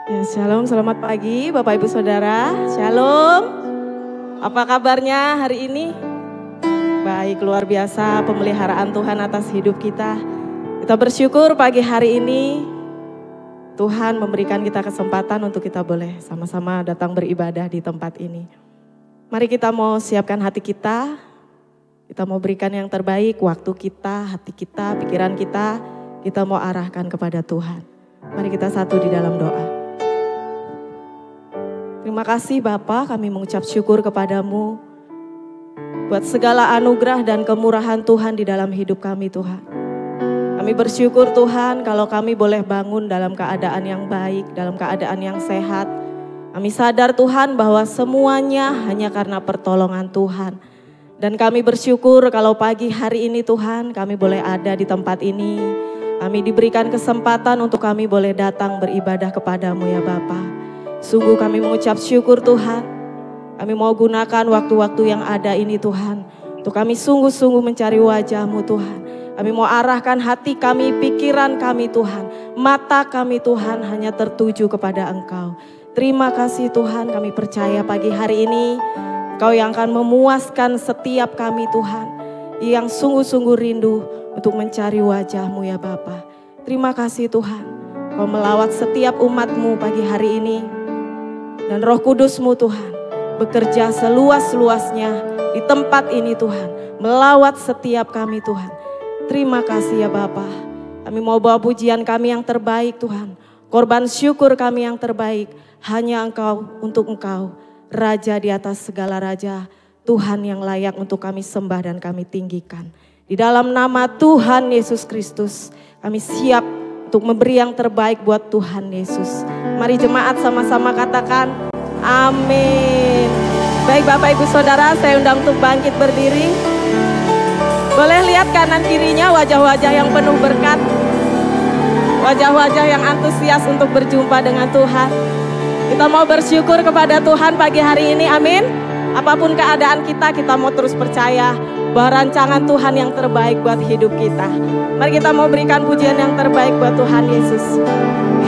Ya, shalom, selamat pagi Bapak Ibu Saudara. Shalom. Apa kabarnya hari ini? Baik, luar biasa pemeliharaan Tuhan atas hidup kita. Kita bersyukur pagi hari ini Tuhan memberikan kita kesempatan untuk kita boleh sama-sama datang beribadah di tempat ini. Mari kita mau siapkan hati kita. Kita mau berikan yang terbaik, waktu kita, hati kita, pikiran kita. Kita mau arahkan kepada Tuhan. Mari kita satu di dalam doa. Terima kasih Bapa, kami mengucap syukur kepadamu buat segala anugerah dan kemurahan Tuhan di dalam hidup kami Tuhan. Kami bersyukur Tuhan kalau kami boleh bangun dalam keadaan yang baik, dalam keadaan yang sehat. Kami sadar Tuhan bahwa semuanya hanya karena pertolongan Tuhan. Dan kami bersyukur kalau pagi hari ini Tuhan kami boleh ada di tempat ini. Kami diberikan kesempatan untuk kami boleh datang beribadah kepadamu ya Bapa. Sungguh kami mengucap syukur Tuhan. Kami mau gunakan waktu-waktu yang ada ini Tuhan. Untuk kami sungguh-sungguh mencari wajah-Mu Tuhan. Kami mau arahkan hati kami, pikiran kami Tuhan. Mata kami Tuhan hanya tertuju kepada Engkau. Terima kasih Tuhan, kami percaya pagi hari ini Engkau yang akan memuaskan setiap kami Tuhan. Yang sungguh-sungguh rindu untuk mencari wajah-Mu ya Bapa. Terima kasih Tuhan. Kau melawat setiap umat-Mu pagi hari ini. Dan Roh Kudus-Mu Tuhan bekerja seluas-luasnya di tempat ini Tuhan. Melawat setiap kami Tuhan. Terima kasih ya Bapa. Kami mau bawa pujian kami yang terbaik Tuhan. Korban syukur kami yang terbaik. Hanya Engkau, untuk Engkau. Raja di atas segala raja. Tuhan yang layak untuk kami sembah dan kami tinggikan. Di dalam nama Tuhan Yesus Kristus. Kami siap untuk memberi yang terbaik buat Tuhan Yesus. Mari jemaat sama-sama katakan amin. Baik Bapak Ibu Saudara, saya undang untuk bangkit berdiri. Boleh lihat kanan kirinya wajah-wajah yang penuh berkat. Wajah-wajah yang antusias untuk berjumpa dengan Tuhan. Kita mau bersyukur kepada Tuhan pagi hari ini, amin. Apapun keadaan kita, kita mau terus percaya bahwa rancangan Tuhan yang terbaik buat hidup kita. Mari kita mau berikan pujian yang terbaik buat Tuhan Yesus.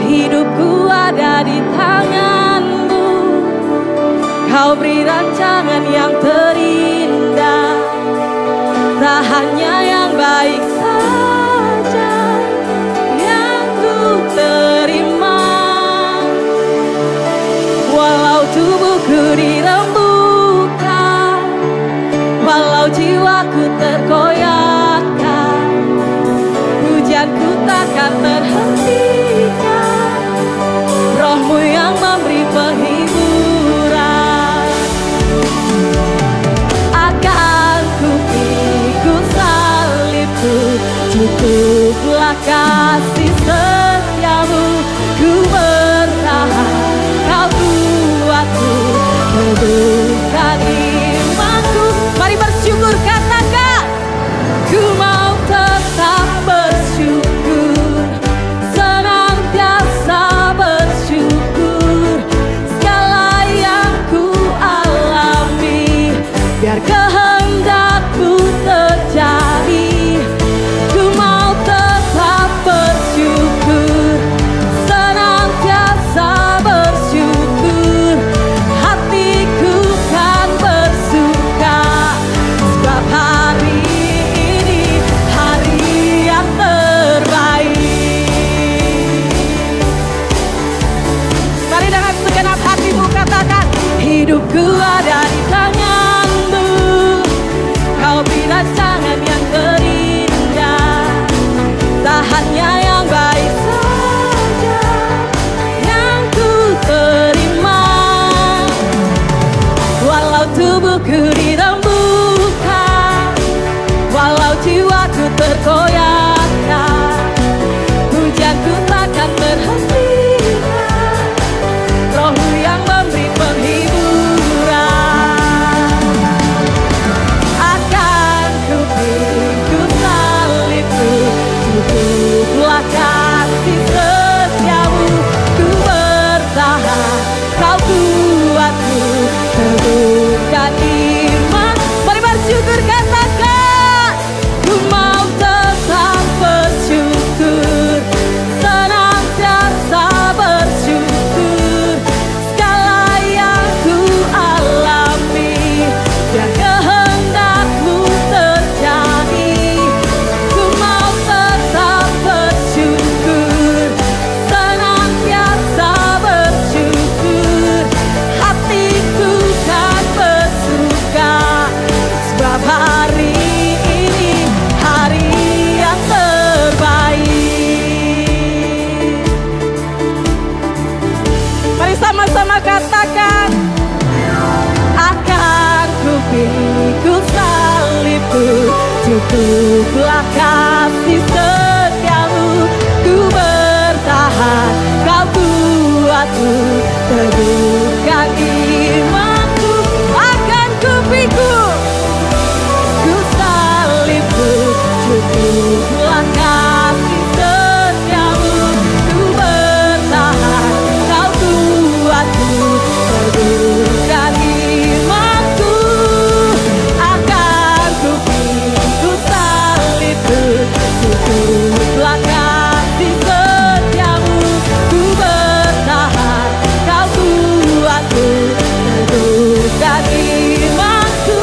Hidupku ada di tangan-Mu, Kau beri rancangan yang terindah. Tak hanya yang baik saja yang ku terima. Walau tubuhku dirembukan, walau jiwaku terkoyakkan, pujianku takkan terhentikan. Roh-Mu yang memberi penghiburan. Akan ku pikul salibku, cukuplah kasih setiamu. Ku bertahan, Kau kuatku, teguhkan imanku. Mari bersyukur, katakan ku mau tetap bersyukur, senantiasa bersyukur. Segala yang ku alami, biar kehendak-Mu terjadi. Ku mau tetap bersyukur, bersama katakan, akan ku pikul salibku, cukuplah kasih setiamu. Ku bertahan, kau buatku teguhkan imanku. Akan ku pikul ku salibku, cukuplah kasih setiamu. Ku bertahan, kau buatku teguhkan imanku. Akan ku pikul salibku, cukuplah kasih setiamu. Ku bertahan, kau buatku teguhkan imanku.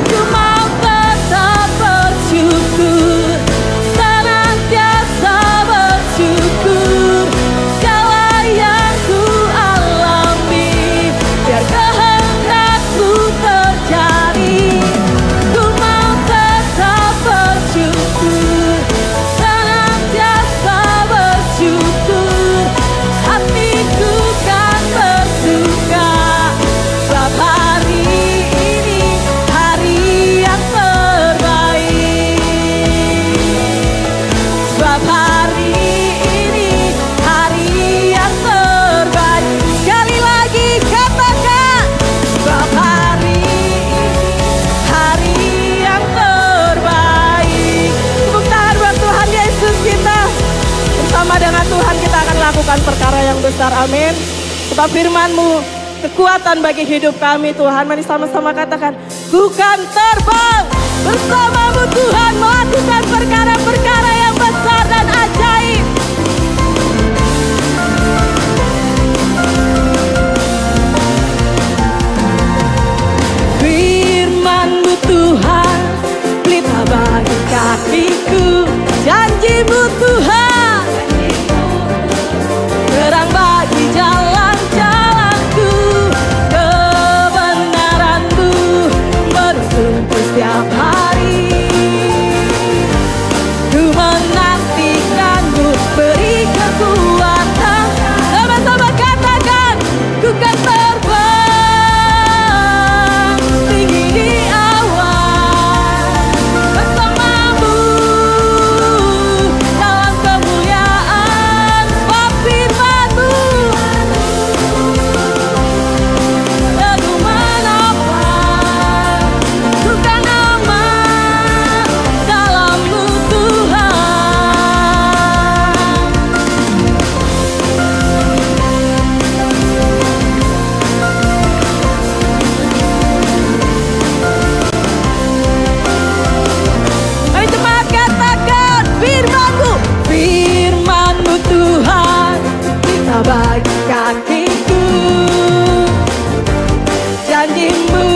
Ku mau tetap bersyukur, senantiasa bersyukur. Segala yang ku alami, biar kehendakmu terjadi. Ku mau tetap bersyukur, senantiasa bersyukur. Hatiku kan bersuka, sebab hari ini hari yang terbaik. Sebab hari ini hari yang terbaik. Sekali lagi katakan, sebab hari ini hari yang terbaik. Tepuk tangan buat Tuhan Yesus kita. Bersama dengan Tuhan kita akan lakukan perkara yang besar, amin. Sebab firman-Mu kekuatan bagi hidup kami Tuhan. Mari sama-sama katakan, ku kan terbang bersama-Mu Tuhan, melakukan perkara-perkara yang besar dan ajaib. Firman-Mu Tuhan, pelita bagi kakiku. Janji-Mu Tuhan, terang bagi jalan-jalanku. Kebenaran-Mu menuntunku setiap hari. Ku menantikan-Mu, beri kekuatan. Sama-sama katakan, ku kan terbang tinggi di awan bersama-Mu dalam kemuliaan. Sebab firman-Mu teguh menopang, ku kan aman dalam-Mu Tuhan. Mari jemaat katakan, firman-Mu, firman-Mu Tuhan, pelita bagi kakiku. Janji-Mu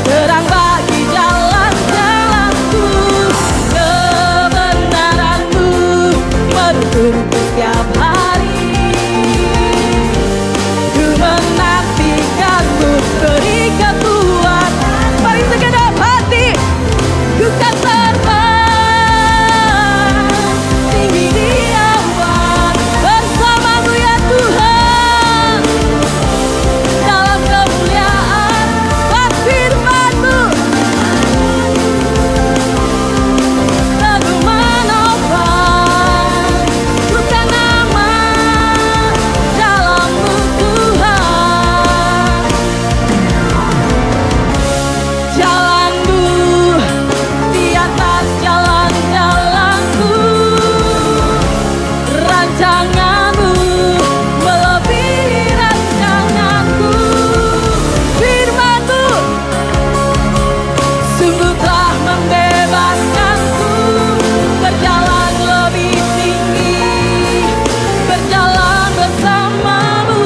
terang bagi jalan-jalanku. Kebenaran-Mu menuntunku setiap hari. Ku menantikan-Mu, beri kekuatan. Mari segenap hati, ku kan terbang tinggi di awan bersama-Mu ya Tuhan dalam kemuliaan. Sebab firman-Mu teguh menopang, ku kan aman dalam-Mu Tuhan. Jalan-Mu di atas jalan-jalanku, rancangan-Mu melebihi rancanganku. Firman-Mu sungguh telah membebaskanku, berjalan lebih tinggi, berjalan bersama-Mu.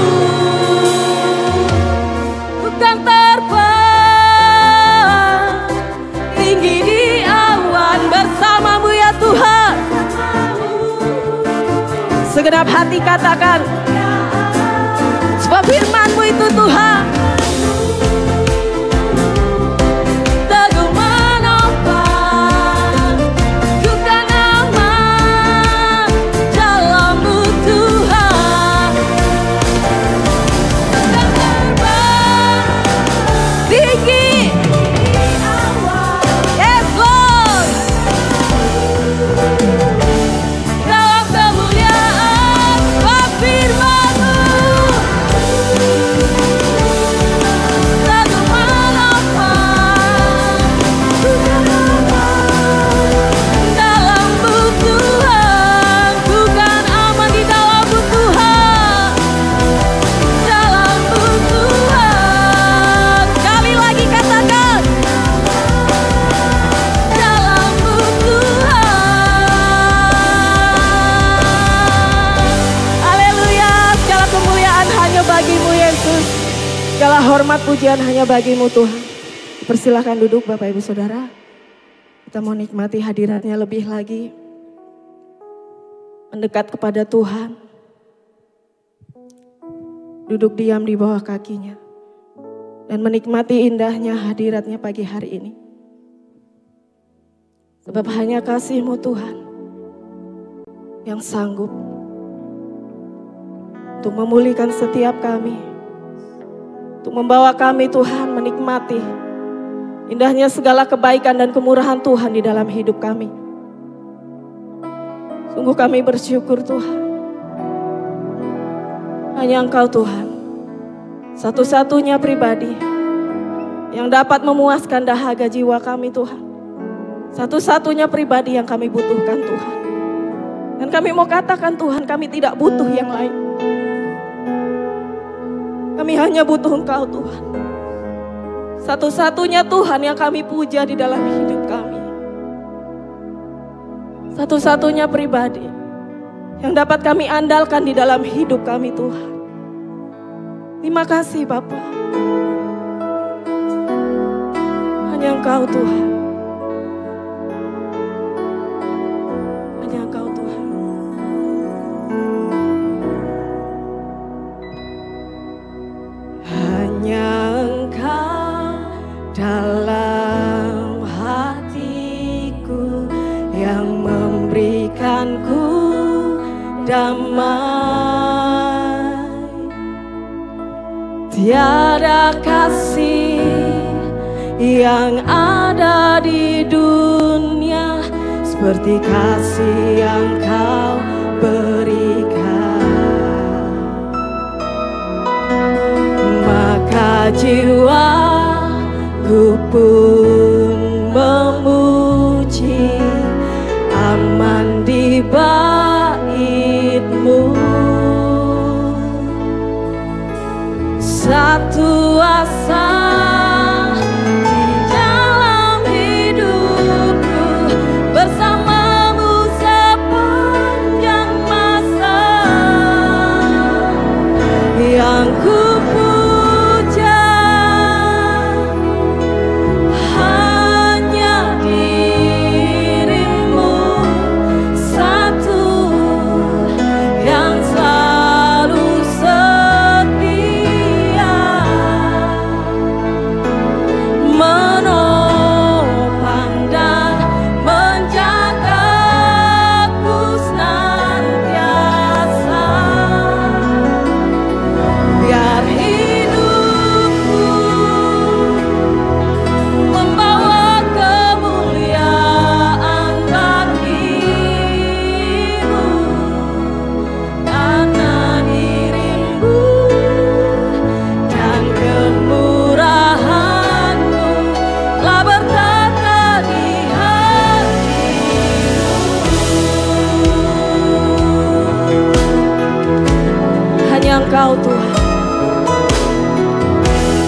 Ku kan terbang tinggi di awan bersama-Mu ya Tuhan. Segenap hati katakan, sebab firman-Mu itu Tuhan teguh menopang, ku kan aman dalam-Mu Tuhan. hormat pujian hanya bagi-Mu Tuhan. Persilahkan duduk Bapak Ibu Saudara. Kita mau nikmati hadiratnya lebih lagi. Mendekat kepada Tuhan. Duduk diam di bawah kakinya. Dan menikmati indahnya hadiratnya pagi hari ini. Sebab hanya kasih-Mu Tuhan yang sanggup untuk memulihkan setiap kami. Untuk membawa kami Tuhan menikmati indahnya segala kebaikan dan kemurahan Tuhan di dalam hidup kami. Sungguh kami bersyukur Tuhan. Hanya Engkau Tuhan, satu-satunya pribadi yang dapat memuaskan dahaga jiwa kami Tuhan. Satu-satunya pribadi yang kami butuhkan Tuhan. Dan kami mau katakan Tuhan, kami tidak butuh yang lain. Kami hanya butuh Engkau Tuhan. Satu-satunya Tuhan yang kami puja di dalam hidup kami. Satu-satunya pribadi yang dapat kami andalkan di dalam hidup kami Tuhan. Terima kasih Bapa. Hanya Engkau Tuhan. Hanya Engkau Tuhan. Hanya Engkau dalam hatiku yang memberikanku damai. Tiada kasih yang ada di dunia seperti kasih yang Kau berikan. Maka jiwaku pun memuji, aman di bait-Mu. Satu asa di dalam hidupku, bersama-Mu sepanjang masa. Yang ku puja hanya diri-Mu, satu yang selalu setia, menopang dan menjagaku senantiasa. Biar hidupku membawa kemuliaan bagi-Mu, karena diri-Mu dan kemurahan-Mu telah bertata di hatiku. Hanya Engkau Tuhan,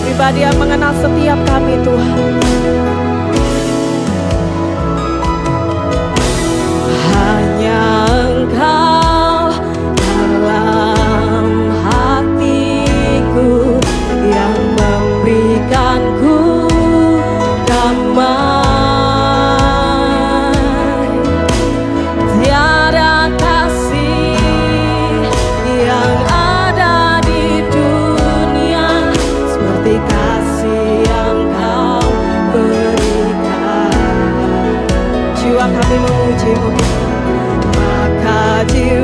pribadi yang mengenal setiap kami Tuhan. Hanya Engkau dalam hatiku yang memberikanku damai. Tiada kasih yang ada di dunia seperti kasih yang Kau berikan. Jiwa kami memuji-Mu, maka jiwa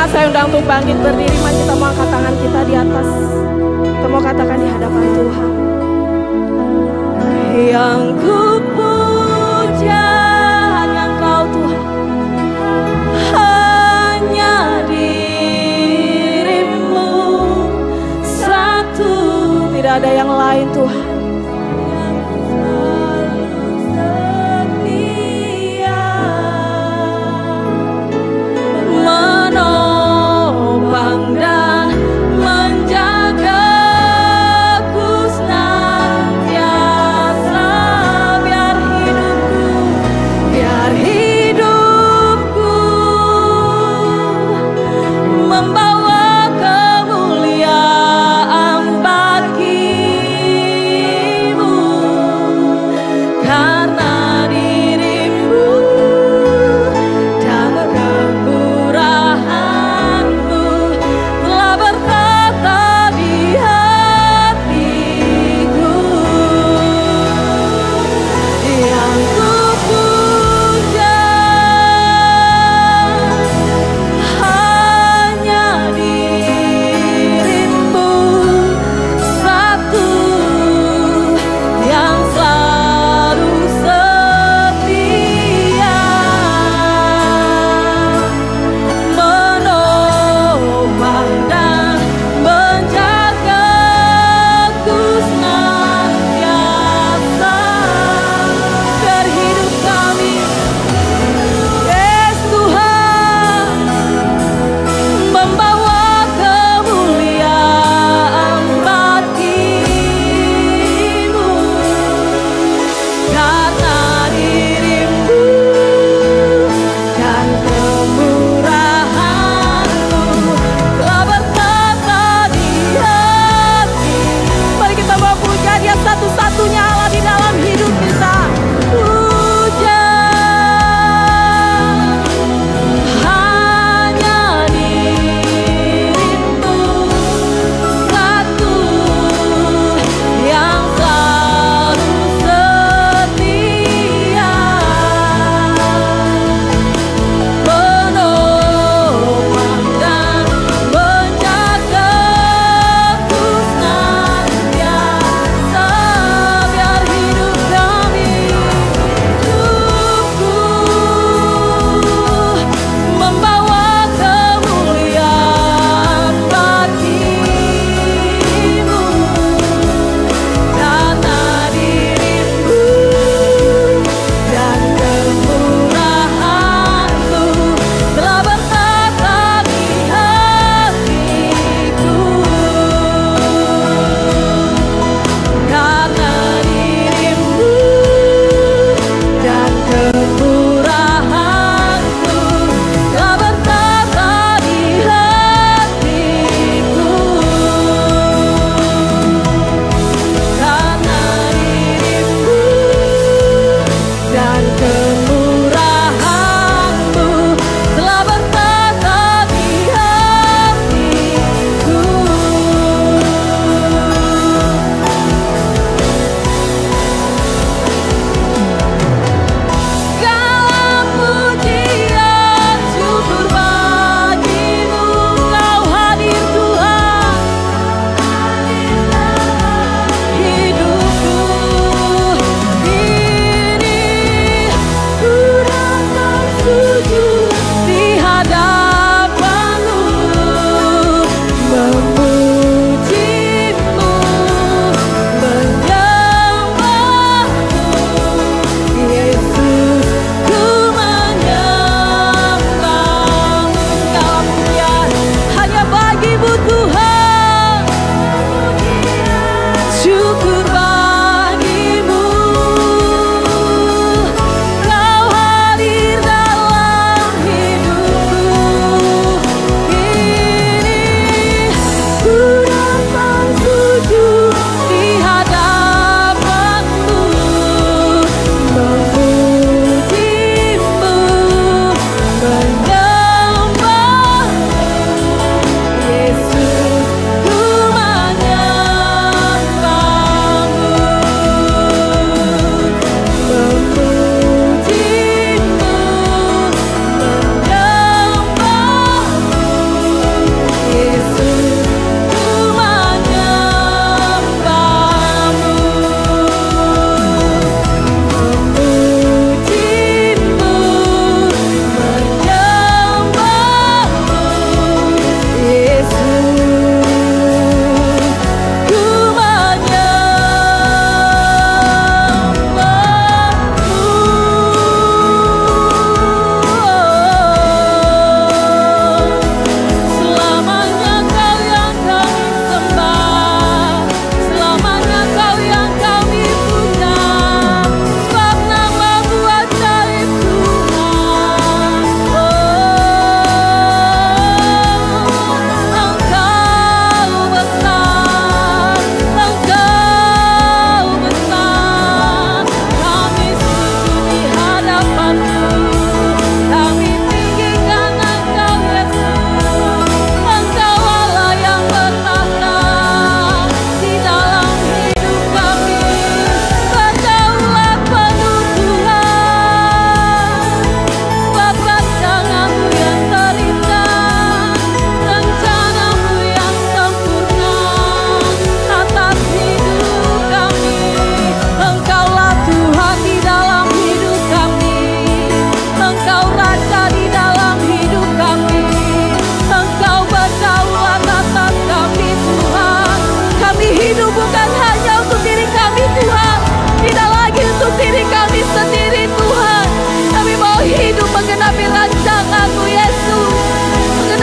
jemaat saya undang untuk bangkit berdiri. Mari kita mau angkat tangan kita di atas. Kita mau katakan di hadapan Tuhan. Yang ku puja hanya Engkau Tuhan, hanya dirimu satu, tidak ada yang lain Tuhan. Membawa kemuliaan bagi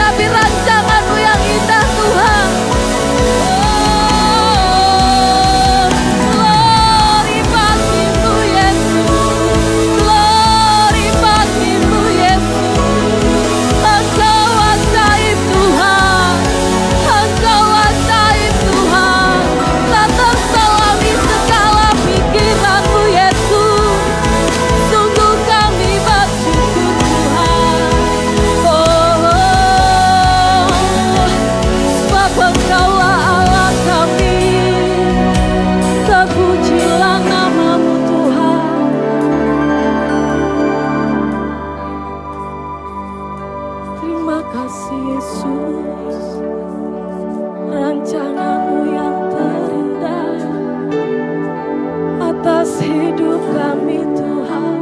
menggenapi rancangan-Mu yang indah Tuhan. Glory bagimu Yesus, glory bagimu Yesus. Engkau ajaib Tuhan, Engkau ajaib Tuhan. Tak terselami segala pikiran-Mu Yesus. Sungguh kami bersyukur Tuhan. Sebab Engkaulah Allah kami. Terpujilah nama-Mu Tuhan. Terima kasih Yesus, rancangan-Mu yang terindah atas hidup kami Tuhan.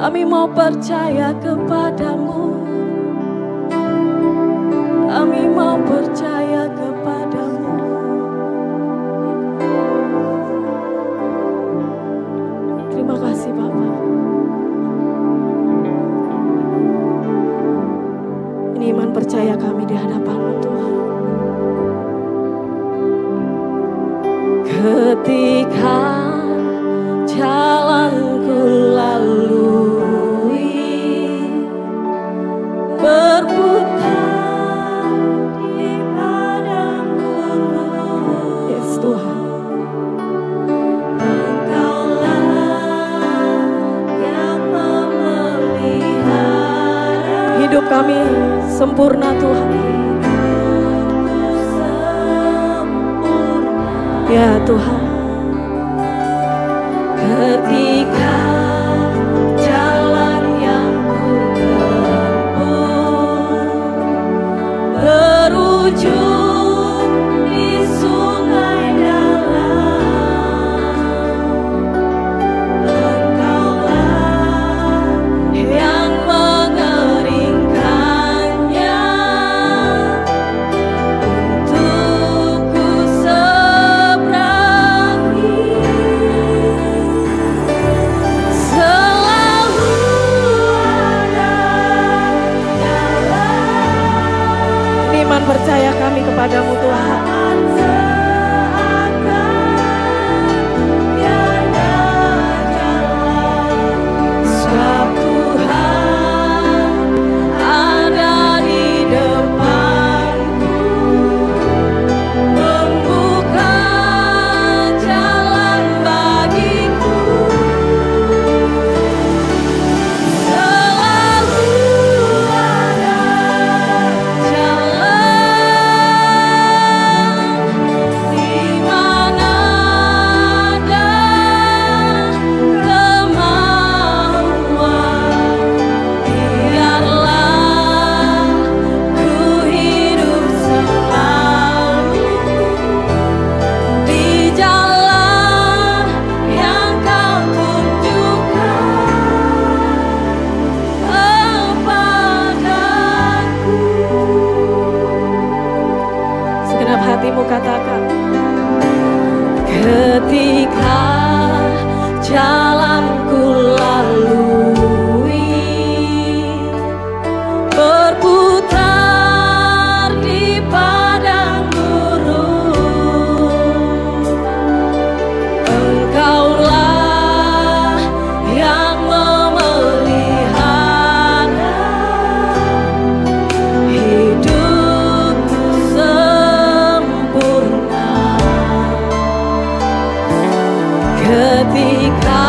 Kami mau percaya kepadamu, kami mau percaya kepadamu. Terima kasih Bapa. Ini iman percaya kami di hadapan-Mu Tuhan. Ketika jalanku lalui berputar di padang gurun. Yes Tuhan. Engkaulah yang memelihara hidup kami sempurna Tuhan. Ya Tuhan. Ketika jalan yang ku tempuh berujung di sungai dalam, Engkaulah yang mengeringkannya untuk ku seberangi. Selalu ada jalan. Ini iman percaya kami kepadamu Tuhan. Sebab Tuhan ada di depanku, membuka jalan bagiku. Selalu ada jalan di mana ada kemauan. Biarlah ku hidup selalu di jalan yang Kau tunjukkan kepadaku. Segenap hatimu katakan, ketika jalanku lalui berputar di padang gurun, Engkaulah yang memelihara hidupku sempurna. Ketika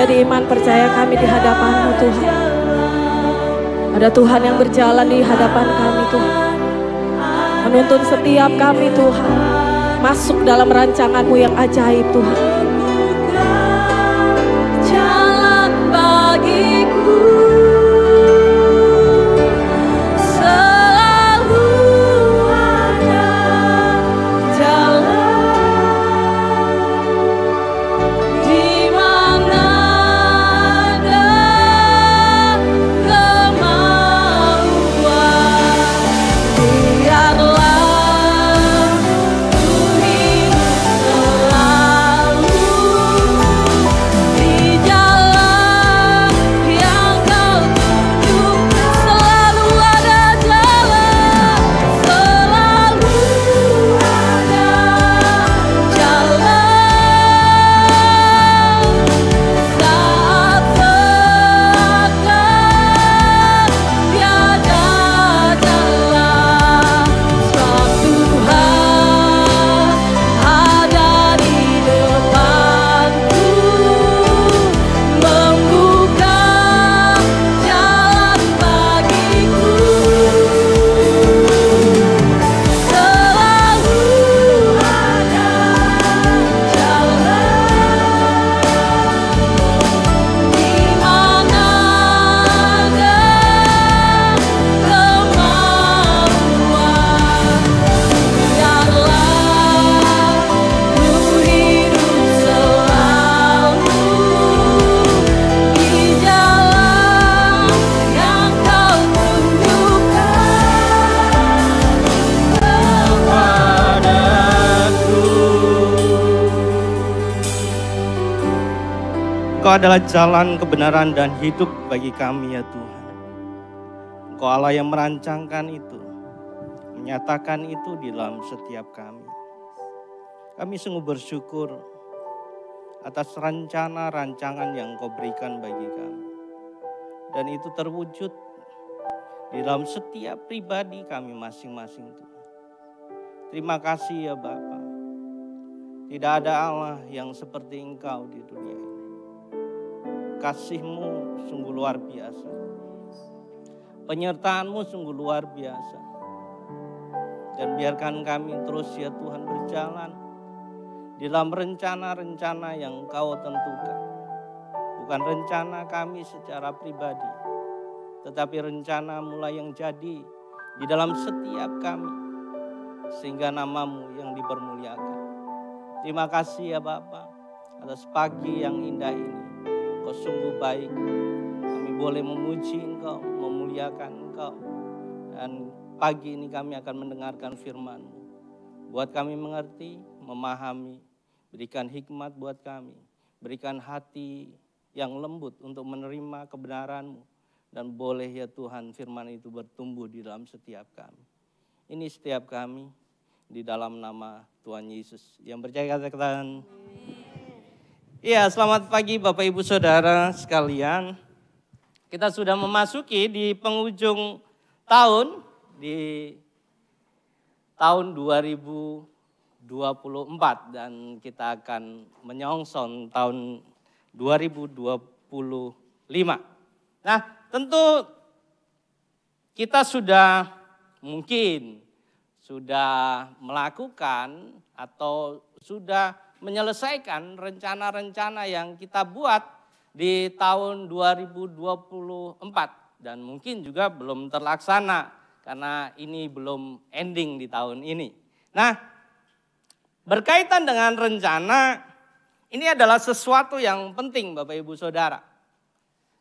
menjadi iman percaya kami di hadapan-Mu Tuhan. Ada Tuhan yang berjalan di hadapan kami Tuhan. Menuntun setiap kami Tuhan. Masuk dalam rancangan-Mu yang ajaib Tuhan. Jalan bagiku. Engkau adalah jalan, kebenaran, dan hidup bagi kami ya Tuhan. Engkau Allah yang merancangkan itu, menyatakan itu di dalam setiap kami. Kami sungguh bersyukur atas rancangan yang Engkau berikan bagi kami. Dan itu terwujud di dalam setiap pribadi kami masing-masing Tuhan. Terima kasih ya Bapa. Tidak ada Allah yang seperti Engkau di dunia ini. Kasih-Mu sungguh luar biasa. Penyertaan-Mu sungguh luar biasa. Dan biarkan kami terus ya Tuhan berjalan di dalam rencana-rencana yang Engkau tentukan. Bukan rencana kami secara pribadi, tetapi rencana mulai yang jadi di dalam setiap kami. Sehingga nama-Mu yang dipermuliakan. Terima kasih ya Bapa atas pagi yang indah ini. Engkau sungguh baik. Kami boleh memuji Engkau, memuliakan Engkau. Dan pagi ini kami akan mendengarkan firman-Mu. Buat kami mengerti, memahami. Berikan hikmat buat kami. Berikan hati yang lembut untuk menerima kebenaran-Mu. Dan boleh ya Tuhan firman itu bertumbuh di dalam setiap kami. Ini setiap kami di dalam nama Tuhan Yesus. Yang percaya katakan. Iya, selamat pagi Bapak Ibu Saudara sekalian. Kita sudah memasuki di penghujung tahun, di tahun 2024 dan kita akan menyongsong tahun 2025. Nah, tentu kita mungkin sudah melakukan atau sudah menyelesaikan rencana-rencana yang kita buat di tahun 2024 dan mungkin juga belum terlaksana karena ini belum ending di tahun ini. Nah, berkaitan dengan rencana, ini adalah sesuatu yang penting Bapak Ibu Saudara.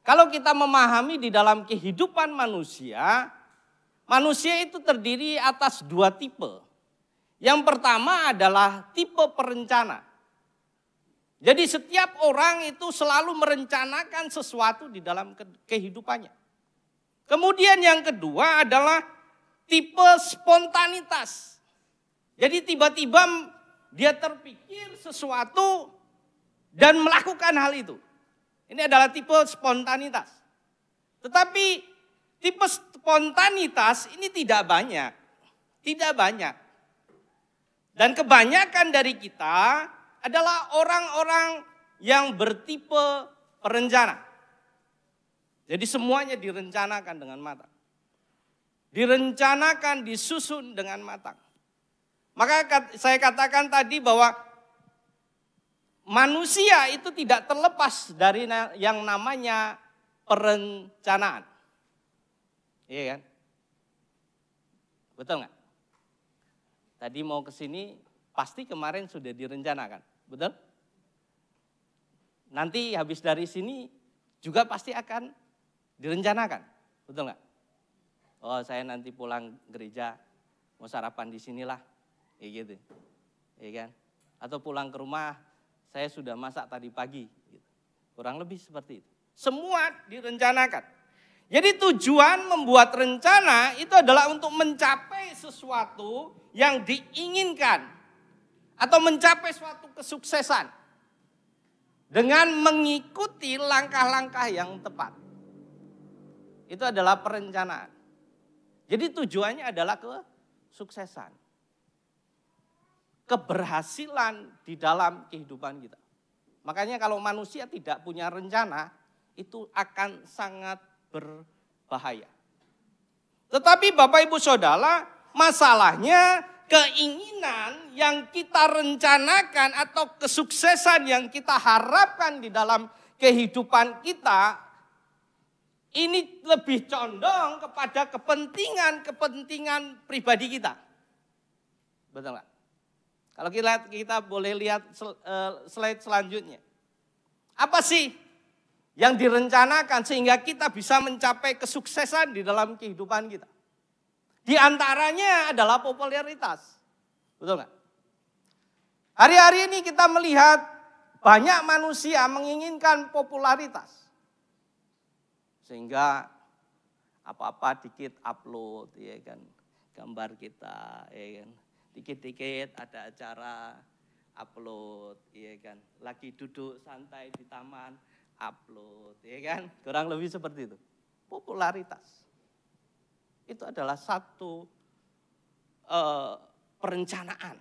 Kalau kita memahami di dalam kehidupan manusia itu terdiri atas dua tipe. Yang pertama adalah tipe perencana. Jadi setiap orang itu selalu merencanakan sesuatu di dalam kehidupannya. Kemudian yang kedua adalah tipe spontanitas. Jadi tiba-tiba dia terpikir sesuatu dan melakukan hal itu. Ini adalah tipe spontanitas. Tetapi tipe spontanitas ini tidak banyak. Tidak banyak. Dan kebanyakan dari kita adalah orang-orang yang bertipe perencana. Jadi semuanya direncanakan dengan matang. Direncanakan, disusun dengan matang. Maka saya katakan tadi bahwa manusia itu tidak terlepas dari yang namanya perencanaan. Iya kan? Betul nggak? Tadi mau ke sini pasti kemarin sudah direncanakan. Betul? Nanti habis dari sini juga pasti akan direncanakan. Betul nggak? Oh, saya nanti pulang gereja mau sarapan di sinilah. Kayak gitu. Iya kan? Atau pulang ke rumah saya sudah masak tadi pagi. Gitu. Kurang lebih seperti itu. Semua direncanakan. Jadi tujuan membuat rencana itu adalah untuk mencapai sesuatu yang diinginkan. Atau mencapai suatu kesuksesan. Dengan mengikuti langkah-langkah yang tepat. Itu adalah perencanaan. Jadi tujuannya adalah kesuksesan. Keberhasilan di dalam kehidupan kita. Makanya kalau manusia tidak punya rencana, itu akan sangat berbahaya. Tetapi Bapak Ibu Saudara, masalahnya keinginan yang kita rencanakan atau kesuksesan yang kita harapkan di dalam kehidupan kita, ini lebih condong kepada kepentingan pribadi kita. Betul nggak? Kalau kita boleh lihat slide selanjutnya. Apa sih yang direncanakan sehingga kita bisa mencapai kesuksesan di dalam kehidupan kita? Di antaranya adalah popularitas. Betul nggak? Hari-hari ini kita melihat banyak manusia menginginkan popularitas. Sehingga apa-apa dikit upload, ya kan, gambar kita, ya kan. Dikit-dikit ada acara upload, ya kan. Lagi duduk santai di taman, upload, ya kan. Kurang lebih seperti itu. Popularitas. Itu adalah satu perencanaan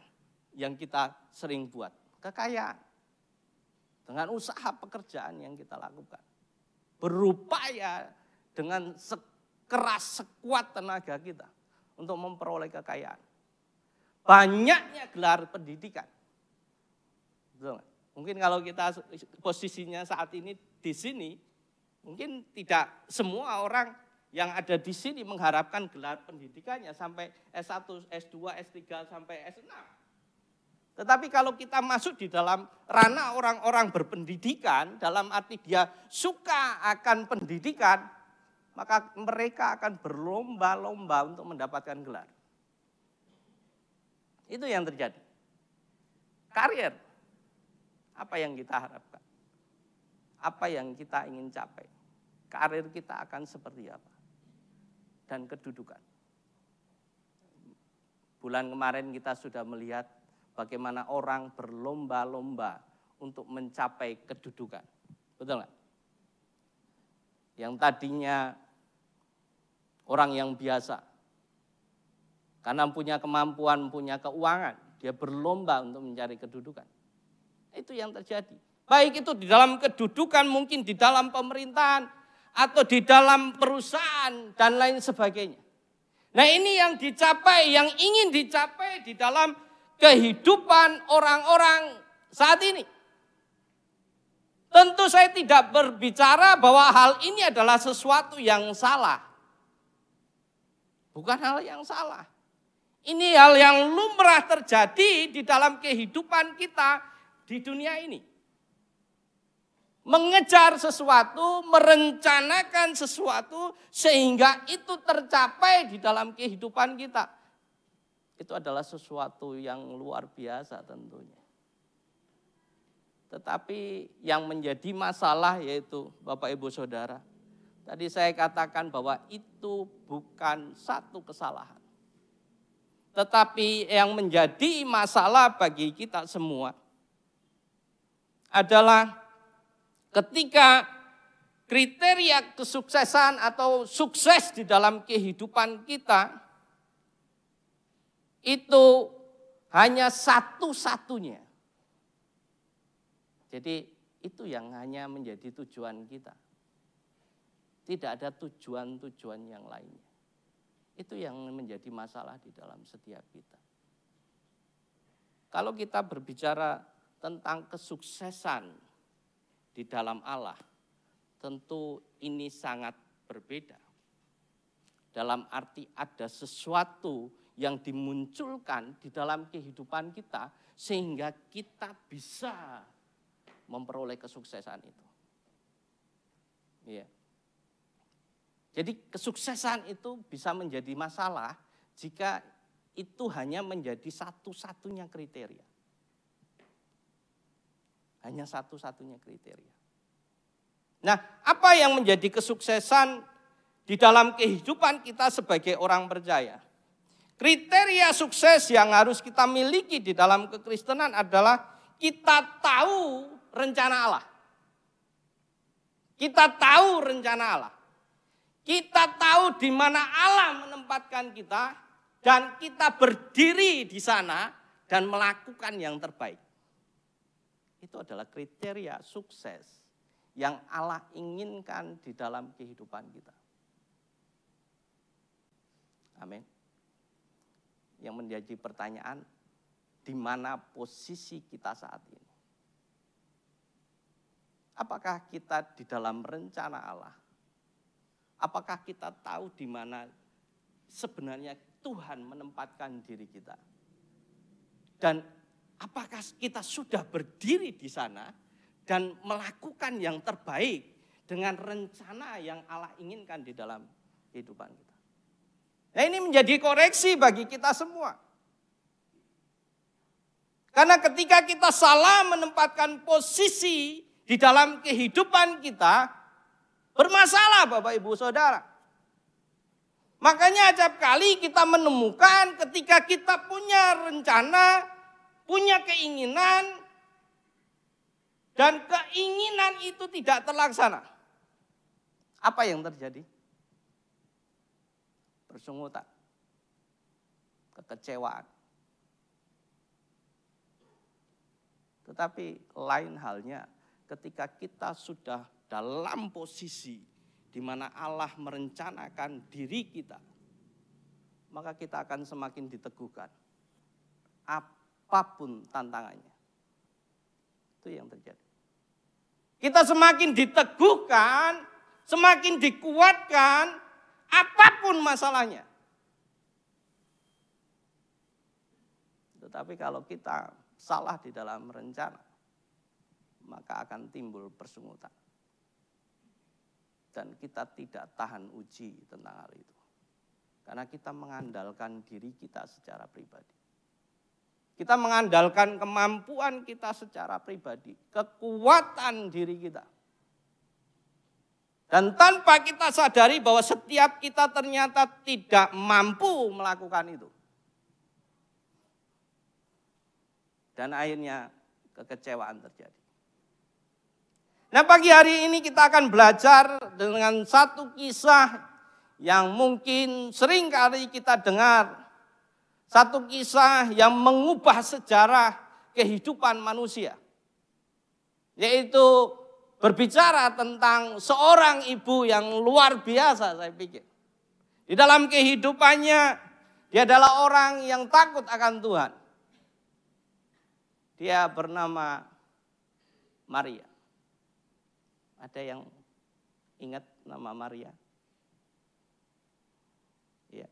yang kita sering buat. Kekayaan. Dengan usaha pekerjaan yang kita lakukan. Berupaya dengan sekeras sekuat tenaga kita untuk memperoleh kekayaan. Banyaknya gelar pendidikan. Betul. Mungkin kalau kita posisinya saat ini di sini, mungkin tidak semua orang yang ada di sini mengharapkan gelar pendidikannya sampai S1, S2, S3 sampai S6. Tetapi kalau kita masuk di dalam ranah orang-orang berpendidikan, dalam arti dia suka akan pendidikan, maka mereka akan berlomba-lomba untuk mendapatkan gelar. Itu yang terjadi. Karir, apa yang kita harapkan? Apa yang kita ingin capai? Karir kita akan seperti apa? Dan kedudukan. Bulan kemarin kita sudah melihat bagaimana orang berlomba-lomba untuk mencapai kedudukan. Betul nggak? Yang tadinya orang yang biasa, karena punya kemampuan, punya keuangan, dia berlomba untuk mencari kedudukan. Itu yang terjadi. Baik itu di dalam kedudukan, mungkin di dalam pemerintahan, atau di dalam perusahaan, dan lain sebagainya. Nah ini yang dicapai, yang ingin dicapai di dalam kehidupan orang-orang saat ini. Tentu saya tidak berbicara bahwa hal ini adalah sesuatu yang salah. Bukan hal yang salah. Ini hal yang lumrah terjadi di dalam kehidupan kita di dunia ini. Mengejar sesuatu, merencanakan sesuatu sehingga itu tercapai di dalam kehidupan kita. Itu adalah sesuatu yang luar biasa tentunya. Tetapi yang menjadi masalah yaitu Bapak Ibu Saudara. Tadi saya katakan bahwa itu bukan satu kesalahan. Tetapi yang menjadi masalah bagi kita semua adalah ketika kriteria kesuksesan atau sukses di dalam kehidupan kita itu hanya satu-satunya. Jadi Itu yang hanya menjadi tujuan kita. Tidak ada tujuan-tujuan yang lainnya. Itu yang menjadi masalah di dalam setiap kita. Kalau kita berbicara tentang kesuksesan di dalam Allah, tentu ini sangat berbeda. Dalam arti ada sesuatu yang dimunculkan di dalam kehidupan kita sehingga kita bisa memperoleh kesuksesan itu. Iya. Jadi kesuksesan itu bisa menjadi masalah jika itu hanya menjadi satu-satunya kriteria. Hanya satu-satunya kriteria. Nah, apa yang menjadi kesuksesan di dalam kehidupan kita sebagai orang percaya? Kriteria sukses yang harus kita miliki di dalam kekristenan adalah kita tahu rencana Allah. Kita tahu rencana Allah. Kita tahu di mana Allah menempatkan kita dan kita berdiri di sana dan melakukan yang terbaik. Itu adalah kriteria sukses yang Allah inginkan di dalam kehidupan kita. Amin. Yang menjadi pertanyaan, di mana posisi kita saat ini? Apakah kita di dalam rencana Allah? Apakah kita tahu di mana sebenarnya Tuhan menempatkan diri kita? Dan apakah kita sudah berdiri di sana dan melakukan yang terbaik dengan rencana yang Allah inginkan di dalam kehidupan kita? Nah, ini menjadi koreksi bagi kita semua. Karena ketika kita salah menempatkan posisi di dalam kehidupan kita, bermasalah Bapak Ibu Saudara. Makanya acap kali kita menemukan ketika kita punya rencana, punya keinginan, dan keinginan itu tidak terlaksana. Apa yang terjadi? Persungutan, kekecewaan. Tetapi lain halnya ketika kita sudah dalam posisi di mana Allah merencanakan diri kita, maka kita akan semakin diteguhkan. Apapun tantangannya. Itu yang terjadi. Kita semakin diteguhkan, semakin dikuatkan, apapun masalahnya. Tetapi kalau kita salah di dalam rencana, maka akan timbul persungutan. Dan kita tidak tahan uji tentang hal itu. Karena kita mengandalkan diri kita secara pribadi. Kita mengandalkan kemampuan kita secara pribadi. Kekuatan diri kita. Dan tanpa kita sadari bahwa setiap kita ternyata tidak mampu melakukan itu. Dan akhirnya kekecewaan terjadi. Nah, pagi hari ini kita akan belajar dengan satu kisah yang mungkin sering kali kita dengar. Satu kisah yang mengubah sejarah kehidupan manusia. Yaitu berbicara tentang seorang ibu yang luar biasa, saya pikir. Di dalam kehidupannya, dia adalah orang yang takut akan Tuhan. Dia bernama Maria. Ada yang ingat nama Maria? Ya.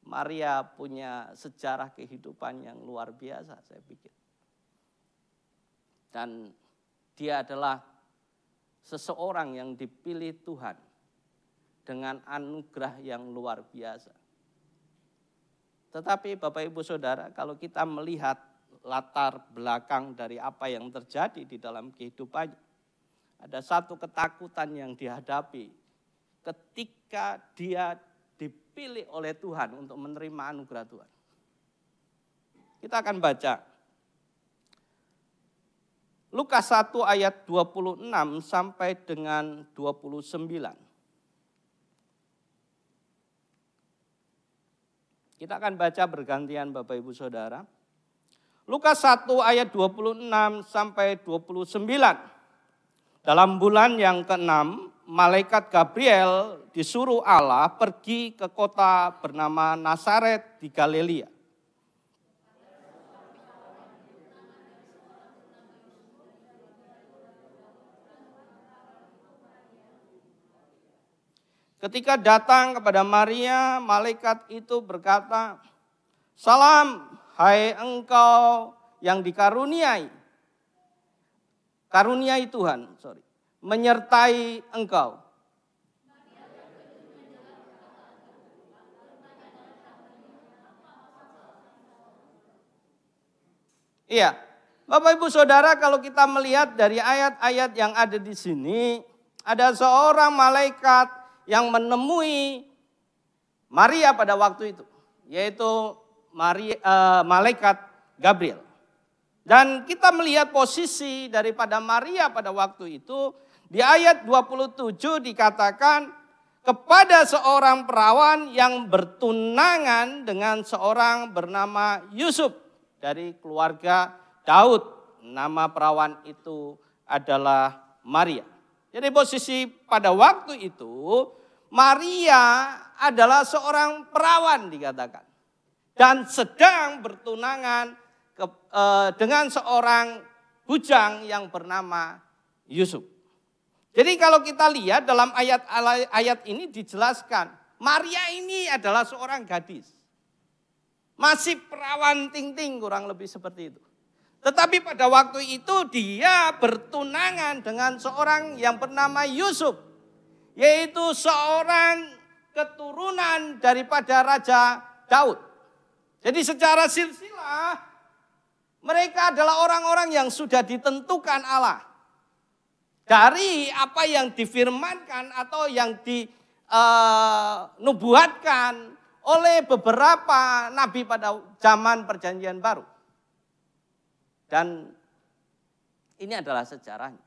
Maria punya sejarah kehidupan yang luar biasa, saya pikir. Dan dia adalah seseorang yang dipilih Tuhan dengan anugerah yang luar biasa. Tetapi Bapak Ibu Saudara, kalau kita melihat latar belakang dari apa yang terjadi di dalam kehidupannya, ada satu ketakutan yang dihadapi ketika dia dipilih oleh Tuhan untuk menerima anugerah Tuhan. Kita akan baca Lukas 1 ayat 26 sampai dengan 29. Kita akan baca bergantian Bapak Ibu Saudara. Lukas 1 ayat 26 sampai 29. Dalam bulan yang ke-6, malaikat Gabriel disuruh Allah pergi ke kota bernama Nazaret di Galilea. Ketika datang kepada Maria, malaikat itu berkata, "Salam, hai engkau yang dikaruniai. Karuniai Tuhan, menyertai engkau." Iya, Bapak Ibu Saudara, kalau kita melihat dari ayat-ayat yang ada di sini, ada seorang malaikat yang menemui Maria pada waktu itu, yaitu malaikat Gabriel. Dan kita melihat posisi daripada Maria pada waktu itu, di ayat 27 dikatakan kepada seorang perawan yang bertunangan dengan seorang bernama Yusuf dari keluarga Daud. Nama perawan itu adalah Maria. Jadi posisi pada waktu itu, Maria adalah seorang perawan dikatakan. Dan sedang bertunangan dengan seorang bujang yang bernama Yusuf. Jadi kalau kita lihat dalam ayat ini dijelaskan, Maria ini adalah seorang gadis. Masih perawan ting-ting, kurang lebih seperti itu. Tetapi pada waktu itu dia bertunangan dengan seorang yang bernama Yusuf. Yaitu seorang keturunan daripada Raja Daud. Jadi secara silsilah mereka adalah orang-orang yang sudah ditentukan Allah. Dari apa yang difirmankan atau yang dinubuatkan oleh beberapa nabi pada zaman Perjanjian Baru. Dan ini adalah sejarahnya.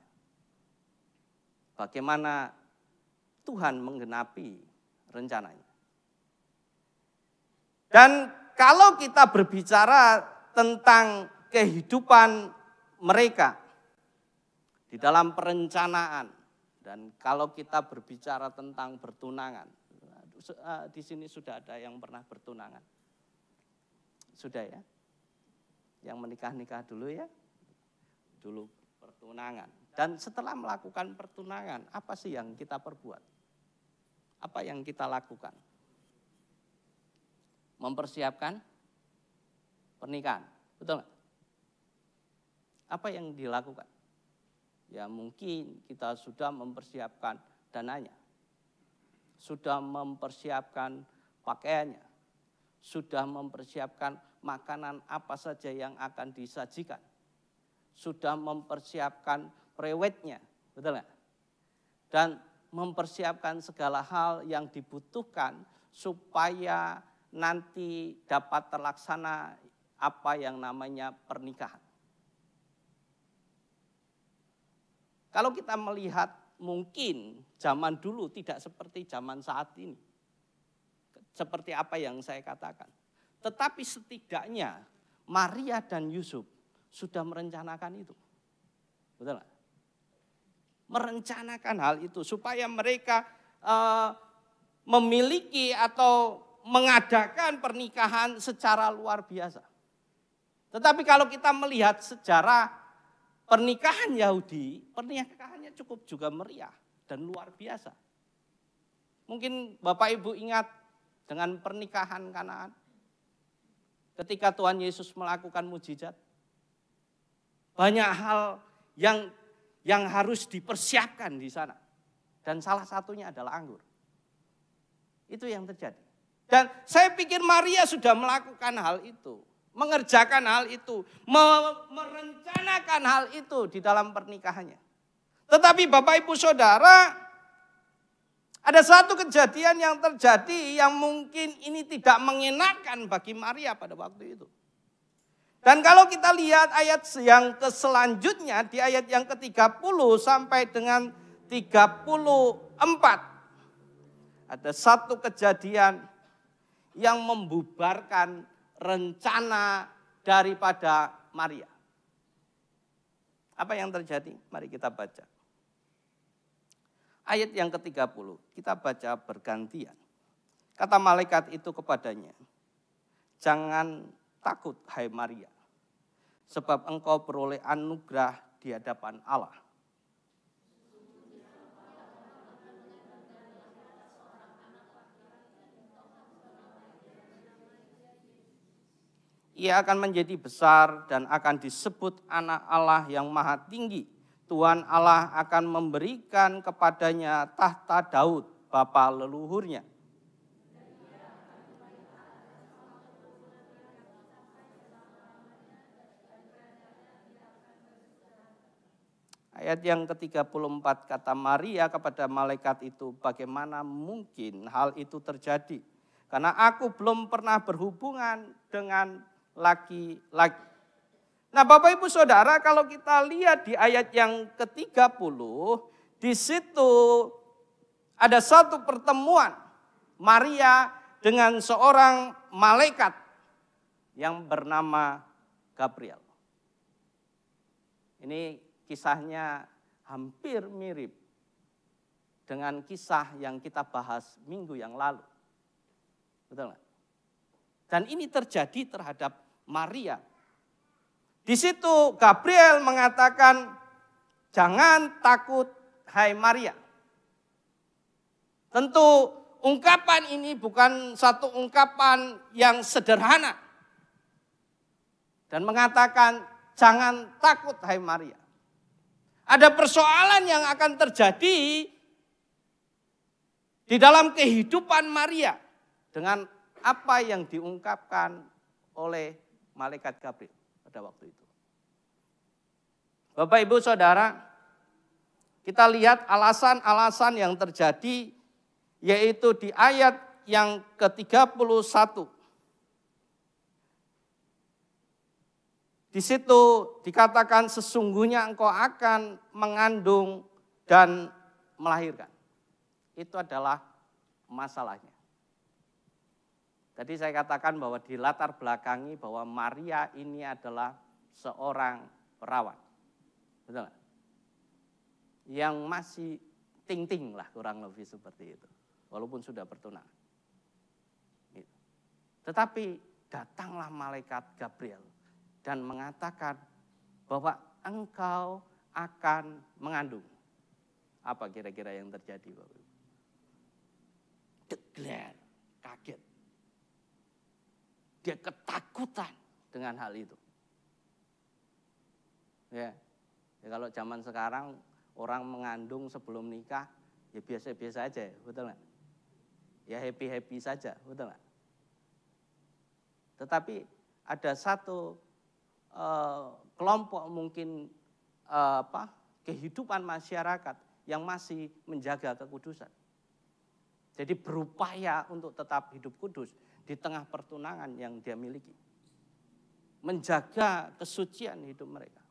Bagaimana Tuhan menggenapi rencananya. Dan kalau kita berbicara tentang kehidupan mereka di dalam perencanaan, dan kalau kita berbicara tentang bertunangan, di sini sudah ada yang pernah bertunangan. Sudah ya? Yang menikah-nikah dulu ya, dulu pertunangan. Dan setelah melakukan pertunangan, apa sih yang kita perbuat? Apa yang kita lakukan? Mempersiapkan pernikahan, betul nggak? Apa yang dilakukan? Ya mungkin kita sudah mempersiapkan dananya, sudah mempersiapkan pakaiannya, sudah mempersiapkan makanan apa saja yang akan disajikan. Sudah mempersiapkan prewednya, betul nggak? Dan mempersiapkan segala hal yang dibutuhkan supaya nanti dapat terlaksana apa yang namanya pernikahan. Kalau kita melihat mungkin zaman dulu tidak seperti zaman saat ini. Seperti apa yang saya katakan. Tetapi setidaknya Maria dan Yusuf sudah merencanakan itu. Betul nggak? Merencanakan hal itu supaya mereka memiliki atau mengadakan pernikahan secara luar biasa. Tetapi kalau kita melihat sejarah pernikahan Yahudi, pernikahannya cukup juga meriah dan luar biasa. Mungkin Bapak Ibu ingat dengan pernikahan Kanaan. Ketika Tuhan Yesus melakukan mujizat, banyak hal yang harus dipersiapkan di sana. Dan salah satunya adalah anggur. Itu yang terjadi. Dan saya pikir Maria sudah melakukan hal itu. Mengerjakan hal itu. Merencanakan hal itu di dalam pernikahannya. Tetapi Bapak Ibu Saudara, ada satu kejadian yang terjadi yang mungkin ini tidak mengenakan bagi Maria pada waktu itu. Dan kalau kita lihat ayat yang selanjutnya, di ayat yang ke-30 sampai dengan 34. Ada satu kejadian yang membubarkan rencana daripada Maria. Apa yang terjadi? Mari kita baca. Ayat yang ke-30, kita baca bergantian. Kata malaikat itu kepadanya, jangan takut hai Maria, sebab engkau beroleh anugerah di hadapan Allah. Ia akan menjadi besar dan akan disebut anak Allah yang maha tinggi. Tuhan Allah akan memberikan kepadanya tahta Daud, bapa leluhurnya. Ayat yang ke-34 kata Maria kepada malaikat itu, bagaimana mungkin hal itu terjadi? Karena aku belum pernah berhubungan dengan laki-laki. Nah Bapak Ibu Saudara, kalau kita lihat di ayat yang ke-30, di situ ada satu pertemuan Maria dengan seorang malaikat yang bernama Gabriel. Ini kisahnya hampir mirip dengan kisah yang kita bahas minggu yang lalu. Betul nggak? Dan ini terjadi terhadap Maria. Di situ Gabriel mengatakan, jangan takut hai Maria. Tentu ungkapan ini bukan satu ungkapan yang sederhana. Dan mengatakan, jangan takut hai Maria. Ada persoalan yang akan terjadi di dalam kehidupan Maria dengan apa yang diungkapkan oleh malaikat Gabriel pada waktu itu. Bapak Ibu Saudara, kita lihat alasan-alasan yang terjadi yaitu di ayat yang ke-31. Di situ dikatakan sesungguhnya engkau akan mengandung dan melahirkan. Itu adalah masalahnya. Tadi saya katakan bahwa di latar belakangi bahwa Maria ini adalah seorang perawan. Betul gak? Yang masih ting-ting lah kurang lebih seperti itu. Walaupun sudah bertunangan. Tetapi datanglah malaikat Gabriel dan mengatakan bahwa engkau akan mengandung. Apa kira-kira yang terjadi Bapak Ibu? Degler, kaget. Dia ketakutan dengan hal itu. Ya kalau zaman sekarang orang mengandung sebelum nikah ya biasa-biasa aja, betul nggak? Ya happy-happy saja, betul nggak? Tetapi ada satu kelompok mungkin kehidupan masyarakat yang masih menjaga kekudusan. Jadi berupaya untuk tetap hidup kudus di tengah pertunangan yang dia miliki. Menjaga kesucian hidup mereka.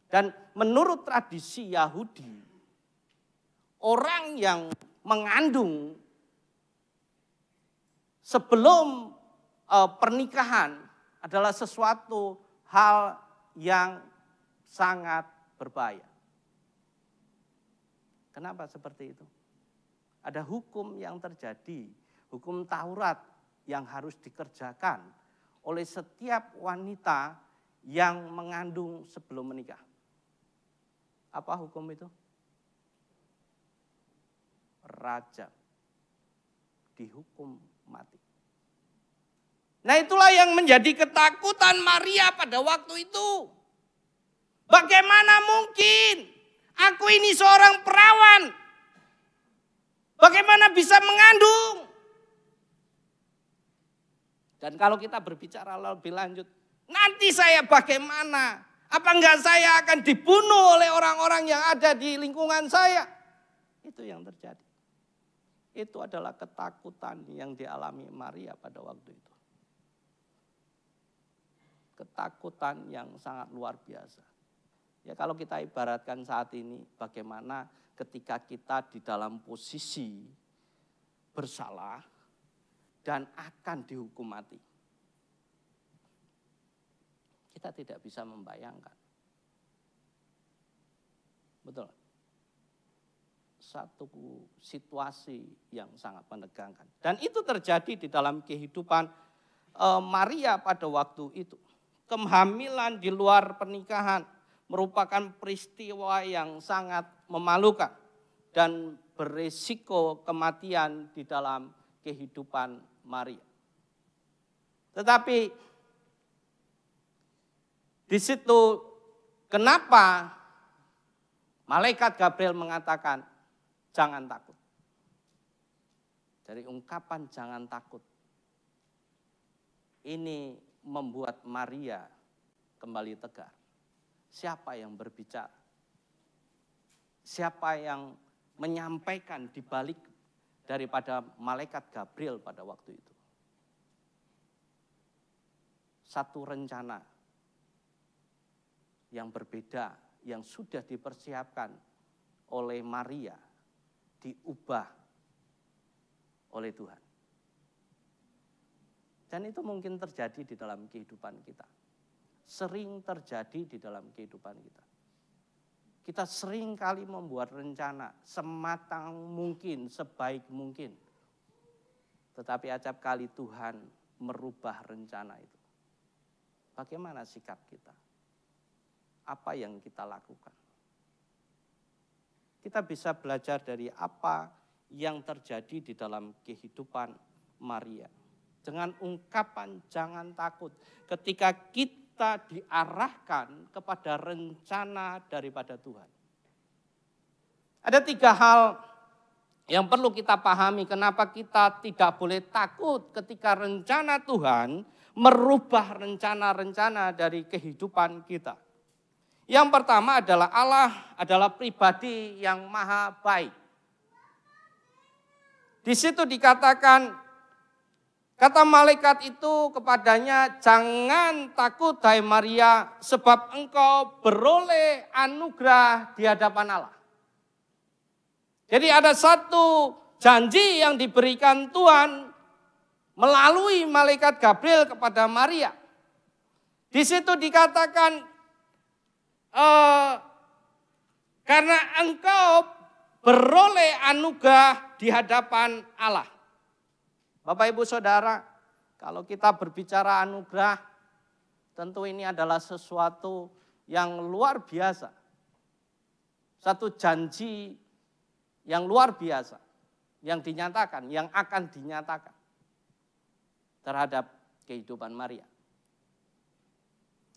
Dan menurut tradisi Yahudi, orang yang mengandung sebelum pernikahan adalah sesuatu hal yang sangat berbahaya. Kenapa seperti itu? Ada hukum yang terjadi, hukum Taurat yang harus dikerjakan oleh setiap wanita yang mengandung sebelum menikah. Apa hukum itu? Rajam. Dihukum mati. Nah itulah yang menjadi ketakutan Maria pada waktu itu. Bagaimana mungkin aku ini seorang perawan? Bagaimana bisa mengandung? Dan kalau kita berbicara lebih lanjut, nanti saya bagaimana? Apa enggak saya akan dibunuh oleh orang-orang yang ada di lingkungan saya? Itu yang terjadi. Itu adalah ketakutan yang dialami Maria pada waktu itu. Ketakutan yang sangat luar biasa. Ya kalau kita ibaratkan saat ini bagaimana ketika kita di dalam posisi bersalah dan akan dihukum mati. kita tidak bisa membayangkan. Betul. Satu situasi yang sangat menegangkan. Dan itu terjadi di dalam kehidupan Maria pada waktu itu. Kehamilan di luar pernikahan merupakan peristiwa yang sangat memalukan dan berisiko kematian di dalam kehidupan Maria. Tetapi di situ kenapa malaikat Gabriel mengatakan jangan takut. Dari ungkapan jangan takut ini membuat Maria kembali tegar. Siapa yang berbicara? Siapa yang menyampaikan di balik daripada malaikat Gabriel pada waktu itu? Satu rencana yang berbeda yang sudah dipersiapkan oleh Maria diubah oleh Tuhan. Dan itu mungkin terjadi di dalam kehidupan kita. Sering terjadi di dalam kehidupan kita. Kita sering kali membuat rencana sematang mungkin, sebaik mungkin. Tetapi acap kali Tuhan merubah rencana itu. Bagaimana sikap kita? Apa yang kita lakukan? Kita bisa belajar dari apa yang terjadi di dalam kehidupan Maria. Dengan ungkapan jangan takut. Ketika kita diarahkan kepada rencana daripada Tuhan. Ada 3 hal yang perlu kita pahami. Kenapa kita tidak boleh takut ketika rencana Tuhan merubah rencana-rencana dari kehidupan kita. Yang pertama adalah Allah adalah pribadi yang maha baik. Di situ dikatakan, kata malaikat itu kepadanya, jangan takut hai Maria, sebab engkau beroleh anugerah di hadapan Allah. Jadi ada satu janji yang diberikan Tuhan melalui malaikat Gabriel kepada Maria. Di situ dikatakan, karena engkau beroleh anugerah di hadapan Allah. Bapak Ibu Saudara, kalau kita berbicara anugerah, tentu ini adalah sesuatu yang luar biasa. Satu janji yang luar biasa, yang dinyatakan, yang akan dinyatakan terhadap kehidupan Maria.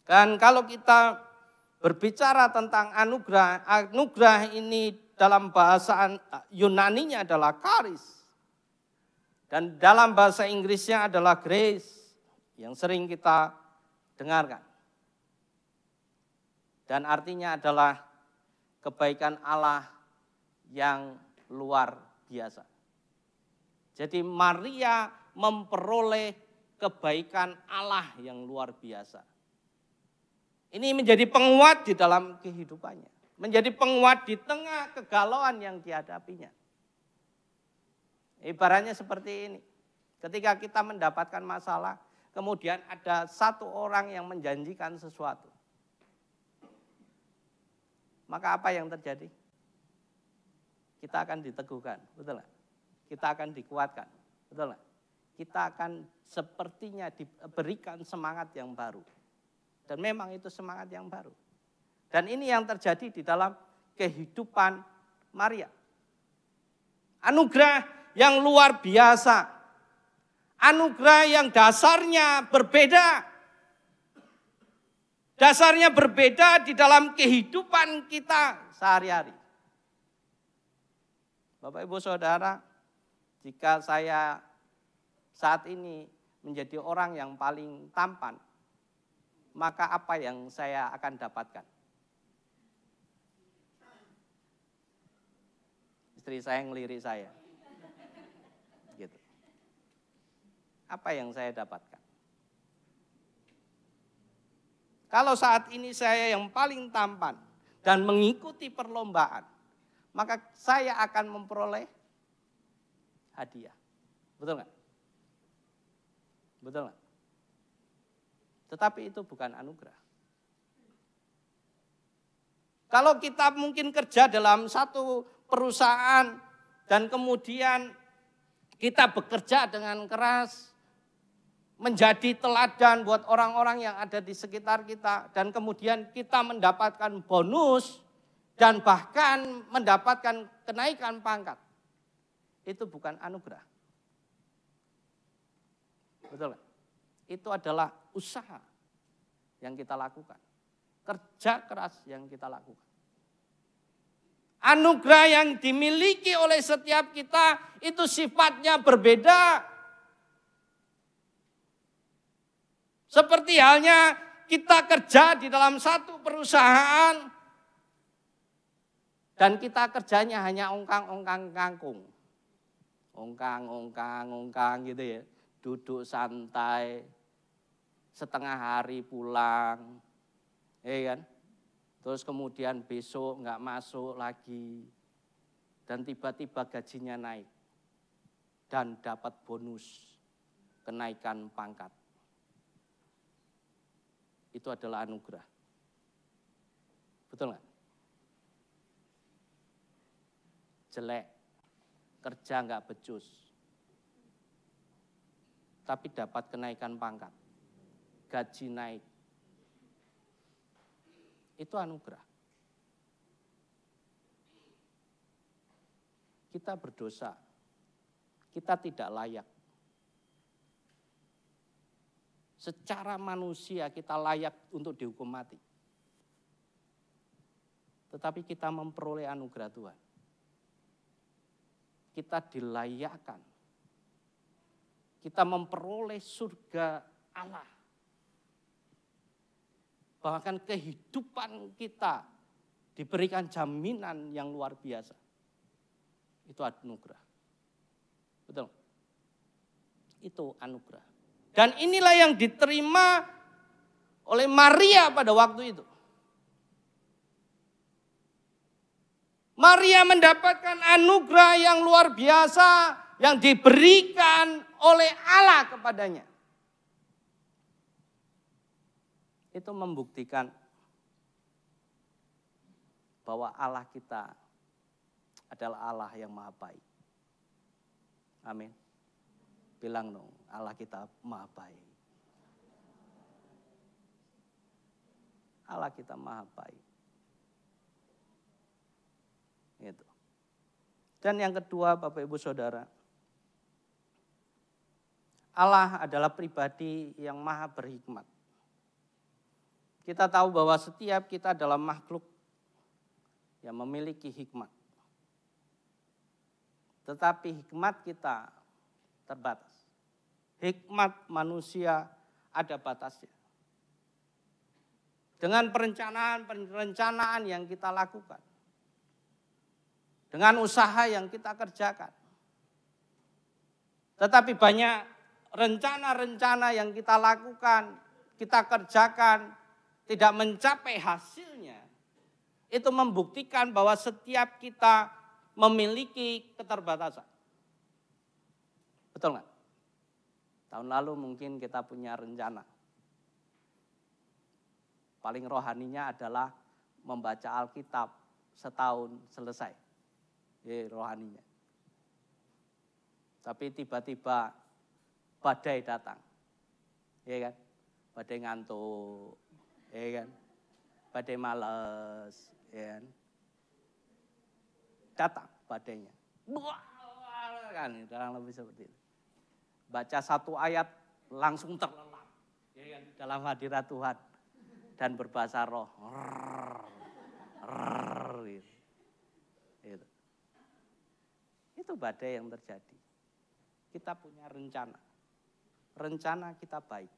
Dan kalau kita berbicara tentang anugerah, anugerah ini dalam bahasa Yunaninya adalah charis. Dan dalam bahasa Inggrisnya adalah grace, yang sering kita dengarkan. Dan artinya adalah kebaikan Allah yang luar biasa. Jadi Maria memperoleh kebaikan Allah yang luar biasa. Ini menjadi penguat di dalam kehidupannya. Menjadi penguat di tengah kegalauan yang dihadapinya. Ibaratnya seperti ini. Ketika kita mendapatkan masalah, kemudian ada satu orang yang menjanjikan sesuatu. Maka apa yang terjadi? Kita akan diteguhkan, betul nggak? Kita akan dikuatkan, betul nggak? Kita akan sepertinya diberikan semangat yang baru. Dan memang itu semangat yang baru. Dan ini yang terjadi di dalam kehidupan Maria. Anugerah yang luar biasa. Anugerah yang dasarnya berbeda. Dasarnya berbeda di dalam kehidupan kita sehari-hari. Bapak Ibu Saudara, jika saya saat ini menjadi orang yang paling tampan, maka apa yang saya akan dapatkan? Istri saya ngelirik saya. Gitu. Apa yang saya dapatkan? Kalau saat ini saya yang paling tampan dan mengikuti perlombaan, maka saya akan memperoleh hadiah. Betul nggak? Betul nggak? Tetapi itu bukan anugerah. Kalau kita mungkin kerja dalam satu perusahaan dan kemudian kita bekerja dengan keras, menjadi teladan buat orang-orang yang ada di sekitar kita, dan kemudian kita mendapatkan bonus dan bahkan mendapatkan kenaikan pangkat. Itu bukan anugerah. Betul kan? Itu adalah usaha yang kita lakukan. Kerja keras yang kita lakukan. Anugerah yang dimiliki oleh setiap kita itu sifatnya berbeda. Seperti halnya kita kerja di dalam satu perusahaan dan kita kerjanya hanya ongkang-ongkang kangkung. Ongkang gitu ya. Duduk santai, setengah hari pulang. Ya kan? Terus kemudian besok enggak masuk lagi. Dan tiba-tiba gajinya naik. Dan dapat bonus kenaikan pangkat. Itu adalah anugerah. Betul nggak? Jelek, kerja nggak becus, tapi dapat kenaikan pangkat, gaji naik. Itu anugerah. Kita berdosa, kita tidak layak. Secara manusia kita layak untuk dihukum mati. Tetapi kita memperoleh anugerah Tuhan. Kita dilayakkan. Kita memperoleh surga Allah. Bahkan kehidupan kita diberikan jaminan yang luar biasa. Itu anugerah. Betul? Itu anugerah. Dan inilah yang diterima oleh Maria pada waktu itu. Maria mendapatkan anugerah yang luar biasa yang diberikan oleh Allah kepadanya. Itu membuktikan bahwa Allah kita adalah Allah yang maha baik. Amin. Bilang dong, Allah kita maha baik. Allah kita maha baik. Gitu. Dan yang kedua, Bapak Ibu Saudara, Allah adalah pribadi yang maha berhikmat. Kita tahu bahwa setiap kita adalah makhluk yang memiliki hikmat. Tetapi hikmat kita terbatas. Hikmat manusia ada batasnya. Dengan perencanaan yang kita lakukan. Dengan usaha yang kita kerjakan. Tetapi banyak rencana-rencana yang kita lakukan, kita kerjakan, tidak mencapai hasilnya. Itu membuktikan bahwa setiap kita memiliki keterbatasan. Betul nggak? Tahun lalu mungkin kita punya rencana. Paling rohaninya adalah membaca Alkitab setahun selesai. Rohaninya. Tapi tiba-tiba badai datang. Ya kan? Badai ngantuk. Ya kan? Badai males. Ya kan? Datang badainya. Kan, kurang lebih seperti itu. Baca satu ayat langsung terlelap ya kan, dalam hadirat Tuhan dan berbahasa roh. Gitu. Itu badai yang terjadi. Kita punya rencana. Rencana kita baik.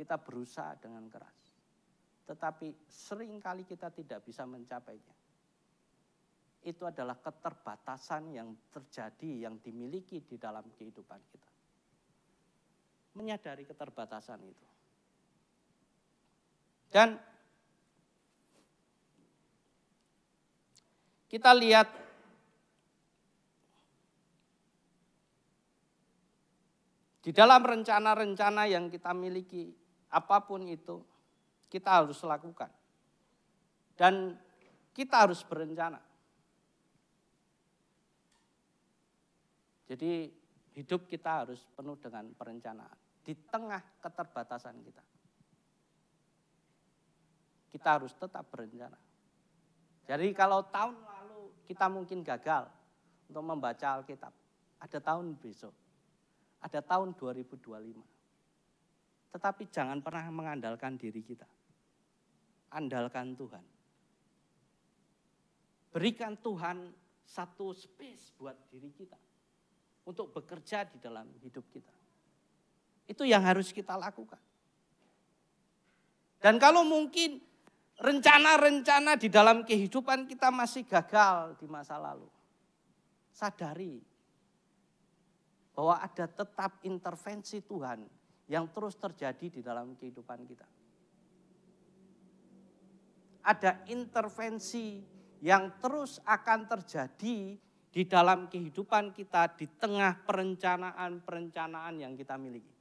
Kita berusaha dengan keras. Tetapi seringkali kita tidak bisa mencapainya. Itu adalah keterbatasan yang terjadi, yang dimiliki di dalam kehidupan kita. Menyadari keterbatasan itu. Dan kita lihat di dalam rencana-rencana yang kita miliki, apapun itu, kita harus lakukan. Dan kita harus berencana. Jadi hidup kita harus penuh dengan perencanaan. Di tengah keterbatasan kita. Kita harus tetap berencana. Jadi kalau tahun lalu kita mungkin gagal untuk membaca Alkitab. Ada tahun besok. Ada tahun 2025. Tetapi jangan pernah mengandalkan diri kita. Andalkan Tuhan. Berikan Tuhan satu space buat diri kita. Untuk bekerja di dalam hidup kita. Itu yang harus kita lakukan. Dan kalau mungkin rencana-rencana di dalam kehidupan kita masih gagal di masa lalu. Sadari bahwa ada tetap intervensi Tuhan yang terus terjadi di dalam kehidupan kita. Ada intervensi yang terus akan terjadi di dalam kehidupan kita di tengah perencanaan-perencanaan yang kita miliki.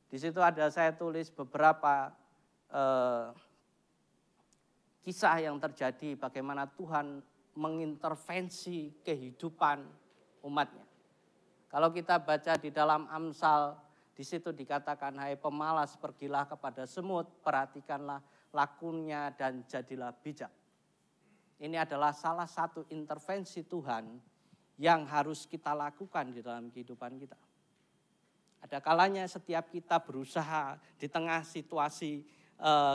Di situ ada saya tulis beberapa kisah yang terjadi bagaimana Tuhan mengintervensi kehidupan umatnya. Kalau kita baca di dalam Amsal, di situ dikatakan, hai pemalas pergilah kepada semut, perhatikanlah lakunya dan jadilah bijak. Ini adalah salah satu intervensi Tuhan yang harus kita lakukan di dalam kehidupan kita. Ada kalanya setiap kita berusaha di tengah situasi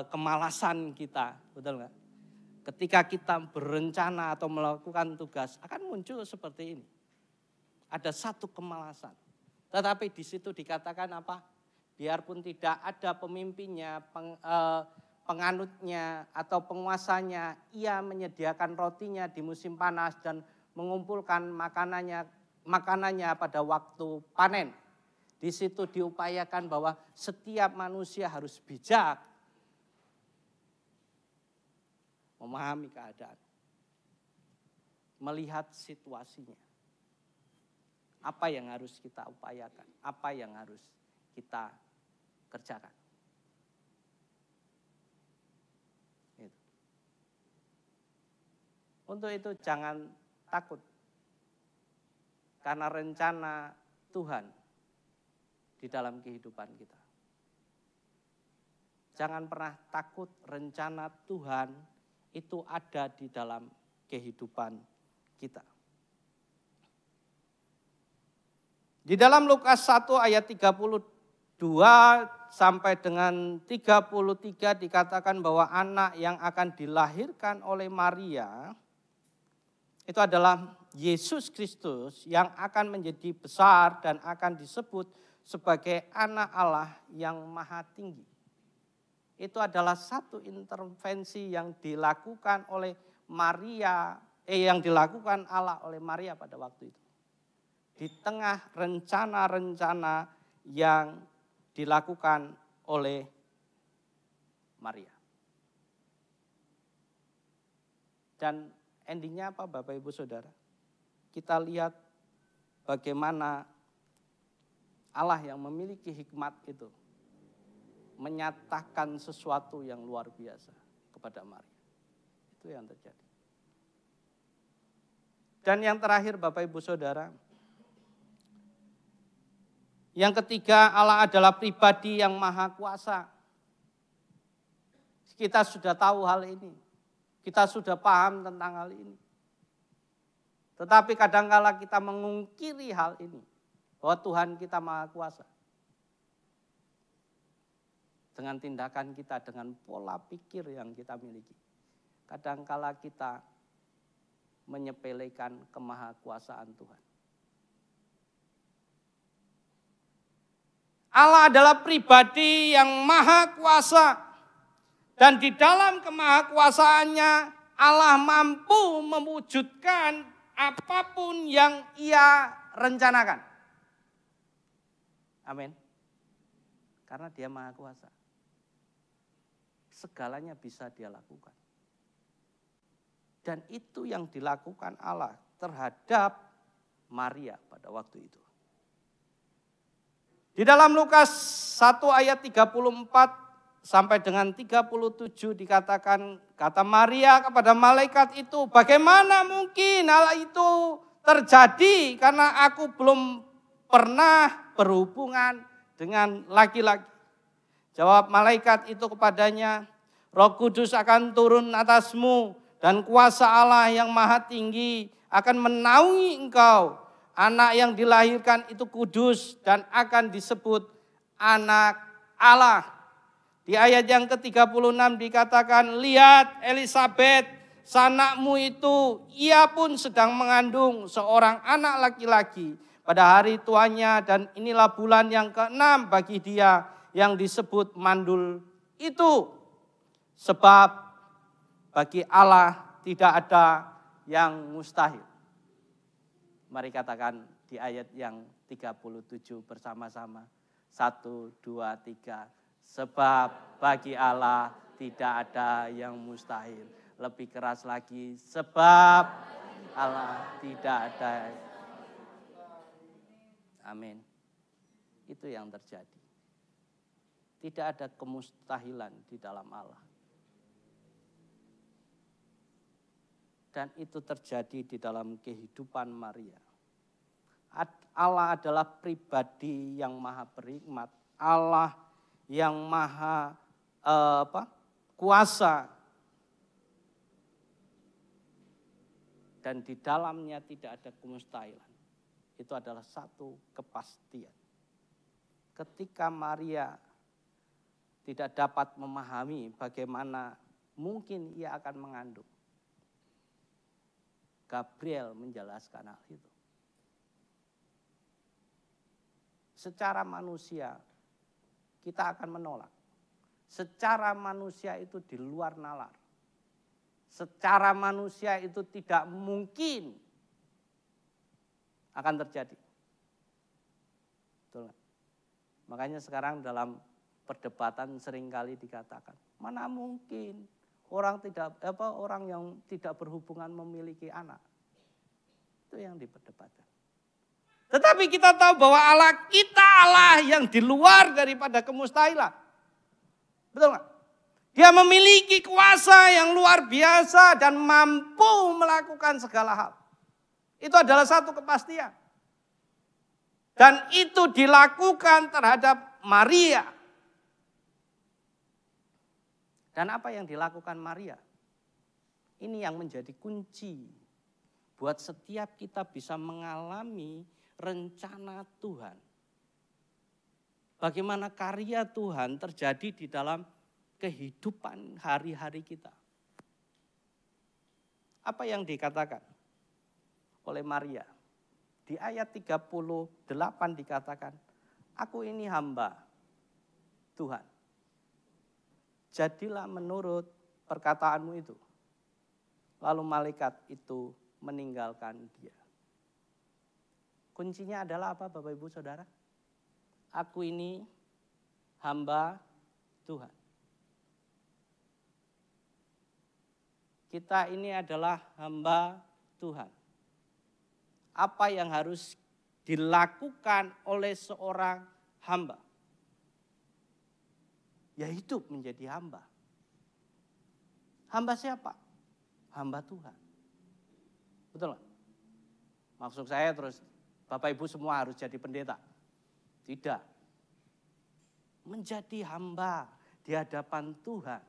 kemalasan kita, betul nggak? Ketika kita berencana atau melakukan tugas akan muncul seperti ini. Ada satu kemalasan. Tetapi di situ dikatakan apa? Biarpun tidak ada pemimpinnya, penganutnya atau penguasanya, ia menyediakan rotinya di musim panas dan mengumpulkan makanannya pada waktu panen. Di situ diupayakan bahwa setiap manusia harus bijak memahami keadaan, melihat situasinya. Apa yang harus kita upayakan, apa yang harus kita kerjakan. Untuk itu jangan takut. Karena rencana Tuhan di dalam kehidupan kita. Jangan pernah takut, rencana Tuhan itu ada di dalam kehidupan kita. Di dalam Lukas 1 ayat 32 sampai dengan 33 dikatakan bahwa anak yang akan dilahirkan oleh Maria itu adalah Yesus Kristus yang akan menjadi besar dan akan disebut sebagai anak Allah yang maha tinggi. Itu adalah satu intervensi yang dilakukan oleh Maria, yang dilakukan Allah oleh Maria pada waktu itu. Di tengah rencana-rencana yang dilakukan oleh Maria. Dan endingnya apa Bapak Ibu Saudara? Kita lihat bagaimana Allah yang memiliki hikmat itu menyatakan sesuatu yang luar biasa kepada Maria. Itu yang terjadi. Dan yang terakhir Bapak Ibu Saudara, yang ketiga Allah adalah pribadi yang maha kuasa. Kita sudah tahu hal ini. Kita sudah paham tentang hal ini. Tetapi kadangkala kita mengungkiri hal ini. Bahwa Tuhan kita maha kuasa. Dengan tindakan kita, dengan pola pikir yang kita miliki. Kadangkala kita menyepelekan kemahakuasaan Tuhan. Allah adalah pribadi yang maha kuasa. Dan di dalam kemahakuasaannya Allah mampu mewujudkan apapun yang Ia rencanakan. Amin. Karena Dia maha kuasa. Segalanya bisa Dia lakukan. Dan itu yang dilakukan Allah terhadap Maria pada waktu itu. Di dalam Lukas 1 ayat 34 sampai dengan 37 dikatakan, kata Maria kepada malaikat itu, bagaimana mungkin hal itu terjadi karena aku belum pernah berhubungan dengan laki-laki. Jawab malaikat itu kepadanya, Roh Kudus akan turun atasmu dan kuasa Allah yang maha tinggi akan menaungi engkau. Anak yang dilahirkan itu kudus dan akan disebut anak Allah. Di ayat yang ke-36 dikatakan, lihat Elisabet, sanakmu itu, ia pun sedang mengandung seorang anak laki-laki pada hari tuanya, dan inilah bulan yang ke-6 bagi dia yang disebut mandul itu. Sebab bagi Allah tidak ada yang mustahil. Mari katakan di ayat yang 37 bersama-sama. 1, 2, 3. Sebab bagi Allah tidak ada yang mustahil. Lebih keras lagi. Sebab Allah tidak ada. Amin. Itu yang terjadi. Tidak ada kemustahilan di dalam Allah. Dan itu terjadi di dalam kehidupan Maria. Allah adalah pribadi yang maha berhikmat. Allah yang maha kuasa. Dan di dalamnya tidak ada kemustahilan. Itu adalah satu kepastian. Ketika Maria tidak dapat memahami bagaimana mungkin ia akan mengandung, Gabriel menjelaskan hal itu. Secara manusia kita akan menolak. Secara manusia itu di luar nalar. Secara manusia itu tidak mungkin akan terjadi. Betul. Makanya sekarang dalam perdebatan seringkali dikatakan, mana mungkin orang yang tidak berhubungan memiliki anak. Itu yang diperdebatkan. Tetapi kita tahu bahwa Allah kita Allah yang di luar daripada kemustahilan. Betul nggak? Dia memiliki kuasa yang luar biasa dan mampu melakukan segala hal. Itu adalah satu kepastian. Dan itu dilakukan terhadap Maria. Dan apa yang dilakukan Maria? Ini yang menjadi kunci buat setiap kita bisa mengalami rencana Tuhan. Bagaimana karya Tuhan terjadi di dalam kehidupan hari-hari kita. Apa yang dikatakan oleh Maria? Di ayat 38 dikatakan, aku ini hamba Tuhan. Jadilah menurut perkataanmu itu. Lalu malaikat itu meninggalkan dia. Kuncinya adalah apa Bapak Ibu Saudara? Aku ini hamba Tuhan. Kita ini adalah hamba Tuhan. Apa yang harus dilakukan oleh seorang hamba? Yaitu menjadi hamba. Hamba siapa? Hamba Tuhan. Betul nggak? Maksud saya terus Bapak Ibu semua harus jadi pendeta. Tidak. Menjadi hamba di hadapan Tuhan.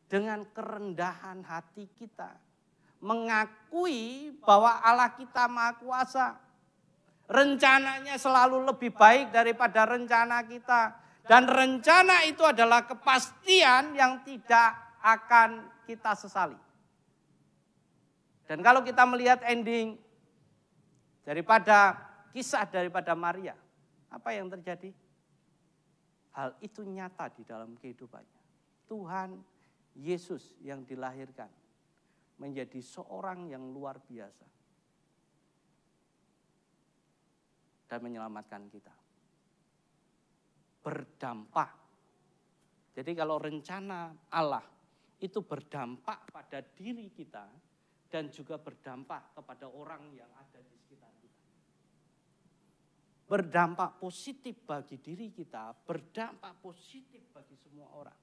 Dengan kerendahan hati kita. Mengakui bahwa Allah kita Maha Kuasa. Rencananya selalu lebih baik daripada rencana kita. Dan rencana itu adalah kepastian yang tidak akan kita sesali. Dan kalau kita melihat ending daripada kisah daripada Maria, apa yang terjadi? Hal itu nyata di dalam kehidupannya. Tuhan Yesus yang dilahirkan menjadi seorang yang luar biasa dan menyelamatkan kita. Berdampak. Jadi kalau rencana Allah itu berdampak pada diri kita dan juga berdampak kepada orang yang ada di sekitar kita. berdampak positif bagi diri kita, berdampak positif bagi semua orang.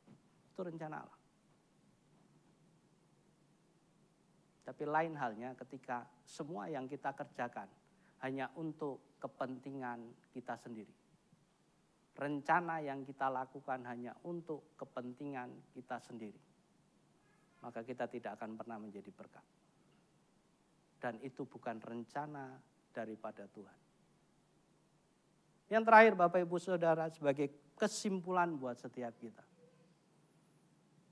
Itu rencana Allah. Tapi lain halnya ketika semua yang kita kerjakan hanya untuk kepentingan kita sendiri. Rencana yang kita lakukan hanya untuk kepentingan kita sendiri. Maka kita tidak akan pernah menjadi berkat. Dan itu bukan rencana daripada Tuhan. Yang terakhir Bapak Ibu Saudara, sebagai kesimpulan buat setiap kita.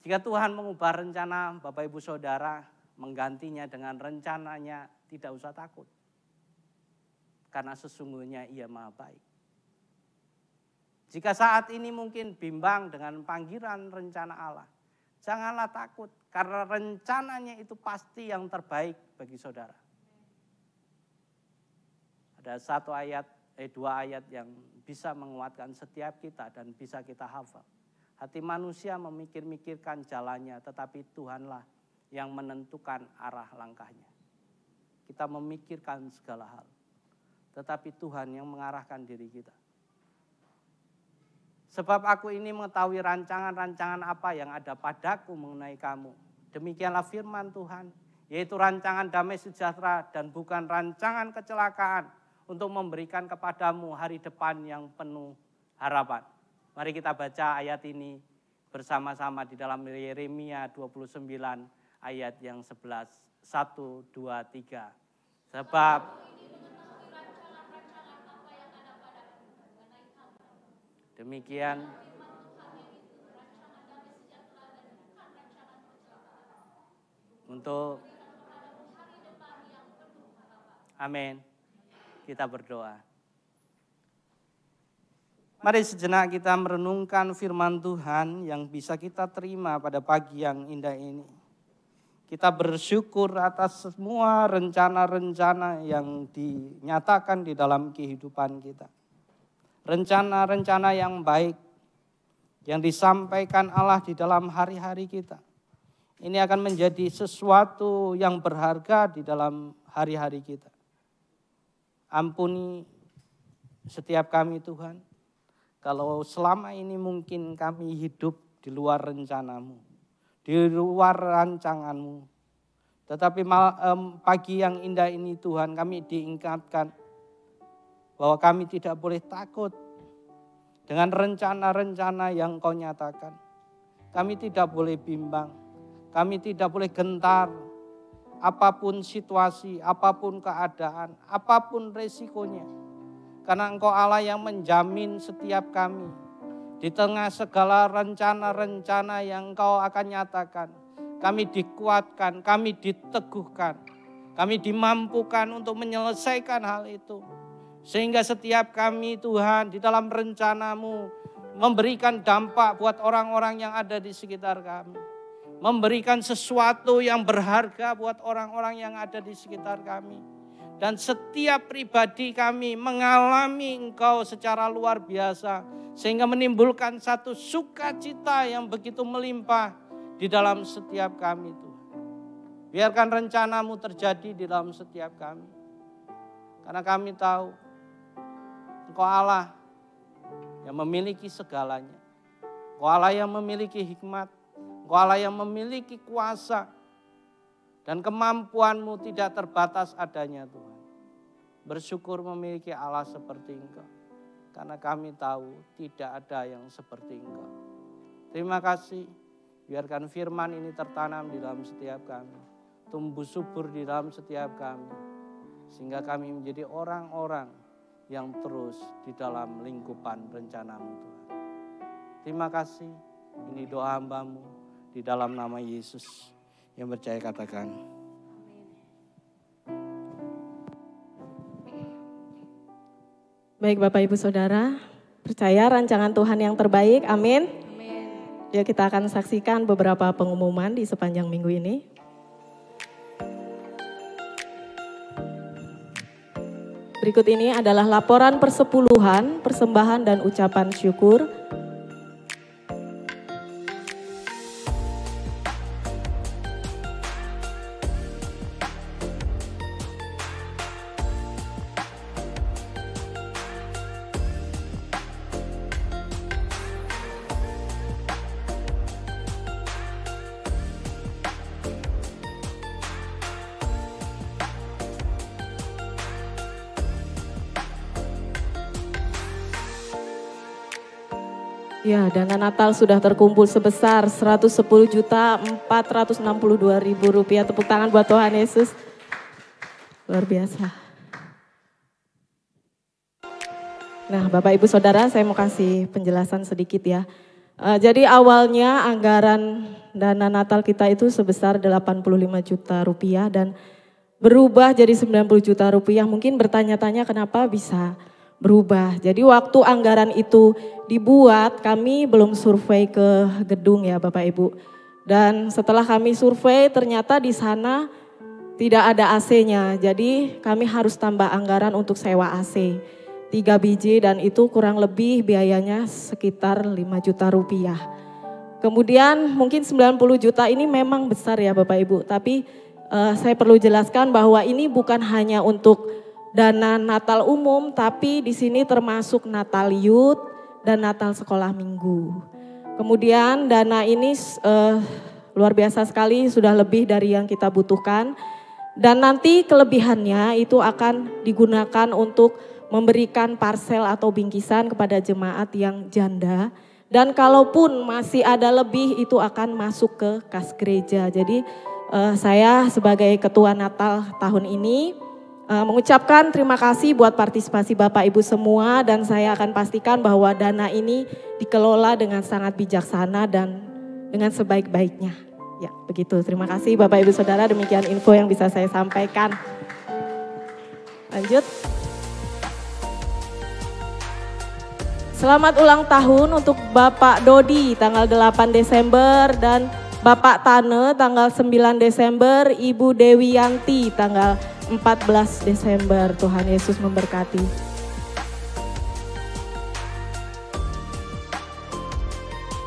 Jika Tuhan mengubah rencana Bapak Ibu Saudara, menggantinya dengan rencananya, tidak usah takut. Karena sesungguhnya Ia Maha Baik. Jika saat ini mungkin bimbang dengan panggilan rencana Allah, janganlah takut. Karena rencananya itu pasti yang terbaik bagi saudara. Ada dua ayat yang bisa menguatkan setiap kita dan bisa kita hafal. Hati manusia memikir-mikirkan jalannya, tetapi Tuhanlah yang menentukan arah langkahnya. Kita memikirkan segala hal, tetapi Tuhan yang mengarahkan diri kita. Sebab aku ini mengetahui rancangan-rancangan apa yang ada padaku mengenai kamu. Demikianlah firman Tuhan, yaitu rancangan damai sejahtera dan bukan rancangan kecelakaan, untuk memberikan kepadamu hari depan yang penuh harapan. Mari kita baca ayat ini bersama-sama di dalam Yeremia 29 ayat yang 11. 1, 2, 3. Sebab demikian untuk amin. Kita berdoa. Mari sejenak kita merenungkan firman Tuhan yang bisa kita terima pada pagi yang indah ini. Kita bersyukur atas semua rencana-rencana yang dinyatakan di dalam kehidupan kita. Rencana-rencana yang baik yang disampaikan Allah di dalam hari-hari kita. Ini akan menjadi sesuatu yang berharga di dalam hari-hari kita. Ampuni setiap kami Tuhan, kalau selama ini mungkin kami hidup di luar rencanamu, di luar rancanganmu. Tetapi pagi yang indah ini Tuhan, kami diingatkan bahwa kami tidak boleh takut dengan rencana-rencana yang Kau nyatakan. Kami tidak boleh bimbang, kami tidak boleh gentar. Apapun situasi, apapun keadaan, apapun resikonya. Karena Engkau Allah yang menjamin setiap kami. Di tengah segala rencana-rencana yang Engkau akan nyatakan. Kami dikuatkan, kami diteguhkan. Kami dimampukan untuk menyelesaikan hal itu. Sehingga setiap kami Tuhan di dalam rencana-Mu memberikan dampak buat orang-orang yang ada di sekitar kami. Memberikan sesuatu yang berharga buat orang-orang yang ada di sekitar kami. Dan setiap pribadi kami mengalami Engkau secara luar biasa. Sehingga menimbulkan satu sukacita yang begitu melimpah di dalam setiap kami Tuhan. Biarkan rencana-Mu terjadi di dalam setiap kami. Karena kami tahu Engkau Allah yang memiliki segalanya. Engkau Allah yang memiliki hikmat. Engkau Allah yang memiliki kuasa dan kemampuan-Mu tidak terbatas adanya Tuhan. Bersyukur memiliki Allah seperti Engkau. Karena kami tahu tidak ada yang seperti Engkau. Terima kasih. Biarkan firman ini tertanam di dalam setiap kami. Tumbuh subur di dalam setiap kami. Sehingga kami menjadi orang-orang yang terus di dalam lingkupan rencana-Mu Tuhan. Terima kasih. Ini doa hamba-Mu. Di dalam nama Yesus yang percaya katakan. Baik Bapak Ibu Saudara, percaya rancangan Tuhan yang terbaik, amin. Amin. Ya, kita akan saksikan beberapa pengumuman di sepanjang minggu ini. Berikut ini adalah laporan persepuluhan, persembahan dan ucapan syukur. Ya, dana Natal sudah terkumpul sebesar Rp110.462.000. Tepuk tangan buat Tuhan Yesus. Luar biasa. Nah, Bapak Ibu Saudara, saya mau kasih penjelasan sedikit ya. Jadi awalnya anggaran dana Natal kita itu sebesar Rp85 juta dan berubah jadi Rp90 juta. Mungkin bertanya-tanya kenapa bisa berubah. Jadi waktu anggaran itu dibuat, kami belum survei ke gedung ya Bapak Ibu. Dan setelah kami survei ternyata di sana tidak ada AC-nya. Jadi kami harus tambah anggaran untuk sewa AC. 3 biji dan itu kurang lebih biayanya sekitar Rp5 juta. Kemudian mungkin 90 juta ini memang besar ya Bapak Ibu. Tapi saya perlu jelaskan bahwa ini bukan hanya untuk dana Natal umum, tapi di sini termasuk Natal Youth dan Natal Sekolah Minggu. Kemudian dana ini luar biasa sekali, sudah lebih dari yang kita butuhkan. Dan nanti kelebihannya itu akan digunakan untuk memberikan parsel atau bingkisan kepada jemaat yang janda. Dan kalaupun masih ada lebih itu akan masuk ke kas gereja. Jadi saya sebagai ketua Natal tahun ini mengucapkan terima kasih buat partisipasi Bapak Ibu semua. Dan saya akan pastikan bahwa dana ini dikelola dengan sangat bijaksana dan dengan sebaik-baiknya. Ya begitu, terima kasih Bapak Ibu Saudara, demikian info yang bisa saya sampaikan. Lanjut. Selamat ulang tahun untuk Bapak Dodi tanggal 8 Desember dan Bapak Tane tanggal 9 Desember, Ibu Dewi Yanti tanggal 14 Desember. Tuhan Yesus memberkati.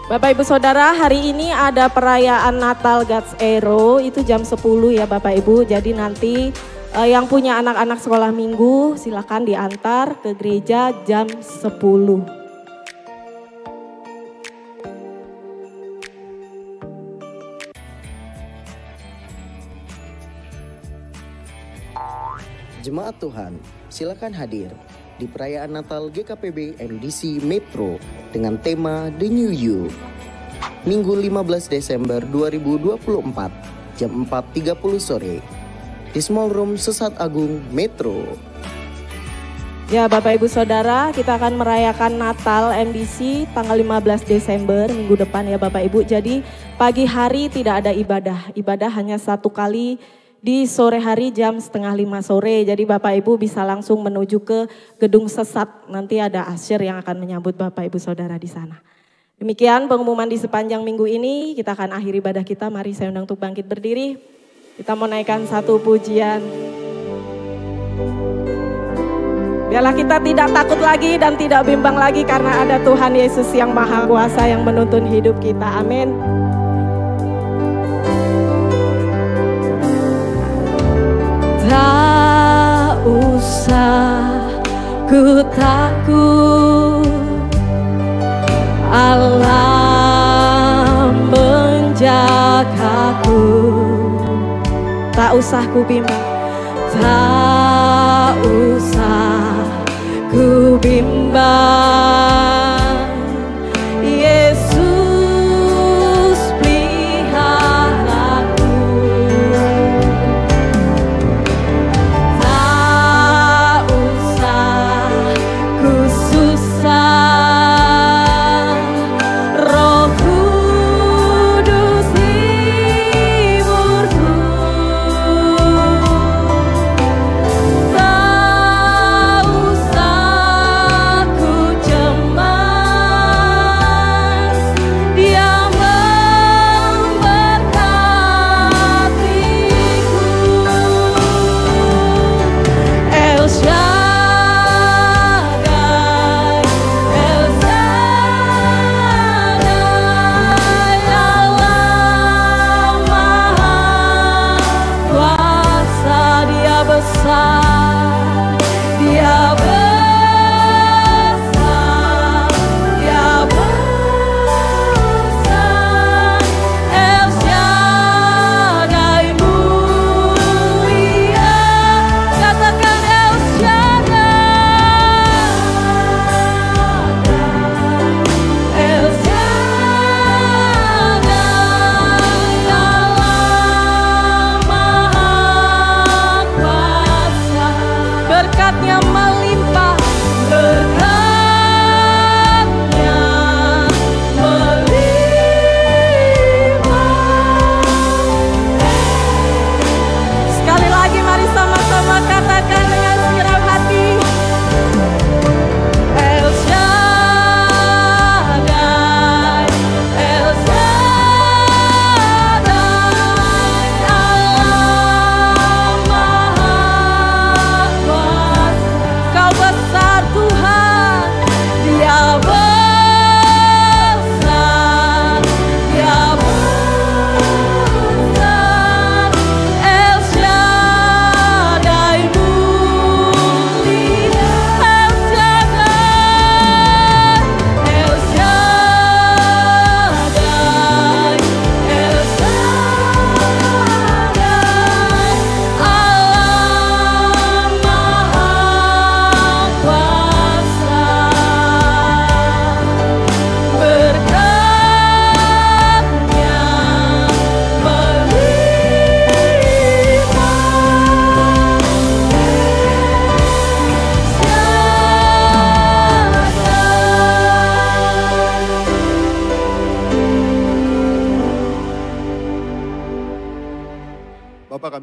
Bapak Ibu Saudara, hari ini ada perayaan Natal God's Arrow, itu jam 10 ya Bapak Ibu. Jadi nanti yang punya anak-anak sekolah minggu silakan diantar ke gereja jam 10. Jemaat Tuhan, silakan hadir di perayaan Natal GKPB MDC Metro dengan tema The New You. Minggu 15 Desember 2024, jam 4.30 sore, di Small Room Sesat Agung Metro. Ya Bapak Ibu Saudara, kita akan merayakan Natal MDC tanggal 15 Desember minggu depan ya Bapak Ibu. Jadi pagi hari tidak ada ibadah, ibadah hanya satu kali di sore hari jam 4:30 sore. Jadi Bapak Ibu bisa langsung menuju ke gedung Sesat. Nanti ada usher yang akan menyambut Bapak Ibu Saudara di sana. Demikian pengumuman di sepanjang minggu ini. Kita akan akhiri ibadah kita. Mari saya undang untuk bangkit berdiri. Kita mau naikkan satu pujian. Biarlah kita tidak takut lagi dan tidak bimbang lagi karena ada Tuhan Yesus yang Maha Kuasa yang menuntun hidup kita. Amin. Tak usah ku takut, Allah menjagaku. Tak usah ku bimbang, tak usah ku bimbang. Yesus peliharaku. Tak usah ku susah, Roh Kudus hiburku. Tak usah ku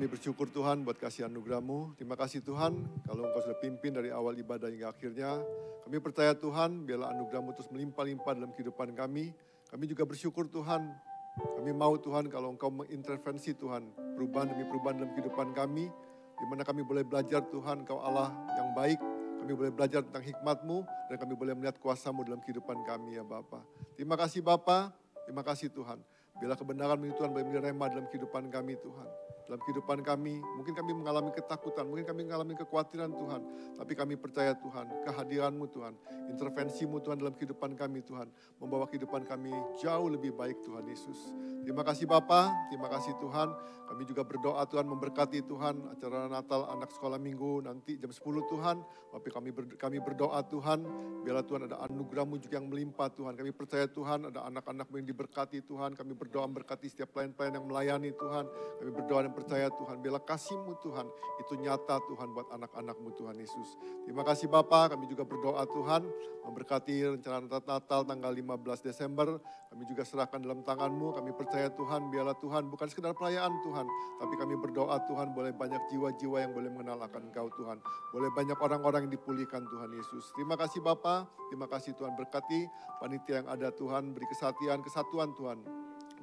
kami bersyukur Tuhan buat kasih anugerah-Mu. Terima kasih Tuhan kalau Engkau sudah pimpin dari awal ibadah hingga akhirnya. Kami percaya Tuhan biarlah anugerah-Mu terus melimpah-limpah dalam kehidupan kami. Kami juga bersyukur Tuhan. Kami mau Tuhan kalau Engkau mengintervensi Tuhan. Perubahan demi perubahan dalam kehidupan kami. Di mana kami boleh belajar Tuhan Engkau Allah yang baik. Kami boleh belajar tentang hikmat-Mu. Dan kami boleh melihat kuasa-Mu dalam kehidupan kami ya Bapa. Terima kasih Bapa. Terima kasih Tuhan. Bila kebenaran ini Tuhan boleh menjadi rema dalam kehidupan kami Tuhan. Dalam kehidupan kami, mungkin kami mengalami ketakutan, mungkin kami mengalami kekhawatiran Tuhan. Tapi kami percaya Tuhan, kehadiran-Mu Tuhan, intervensi-Mu Tuhan dalam kehidupan kami Tuhan. Membawa kehidupan kami jauh lebih baik Tuhan Yesus. Terima kasih Bapa, terima kasih Tuhan. Kami juga berdoa Tuhan memberkati Tuhan acara Natal anak sekolah minggu nanti jam 10 Tuhan. Tapi kami berdoa Tuhan, biarlah Tuhan ada anugerah-Mu juga yang melimpah Tuhan. Kami percaya Tuhan ada anak-anak-Mu yang diberkati Tuhan. Kami berdoa memberkati setiap pelayan-pelayan yang melayani Tuhan. Kami berdoa dan percaya Tuhan, biarlah kasih-Mu Tuhan itu nyata Tuhan buat anak-anak-Mu Tuhan Yesus. Terima kasih Bapa, kami juga berdoa Tuhan memberkati rencana Natal tanggal 15 Desember. Kami juga serahkan dalam tangan-Mu. Kami percaya Tuhan, biarlah Tuhan bukan sekedar perayaan Tuhan, tapi kami berdoa Tuhan boleh banyak jiwa-jiwa yang boleh mengenal akan Engkau Tuhan. Boleh banyak orang-orang yang dipulihkan Tuhan Yesus. Terima kasih Bapa, terima kasih Tuhan, berkati panitia yang ada Tuhan, beri kesatuan Tuhan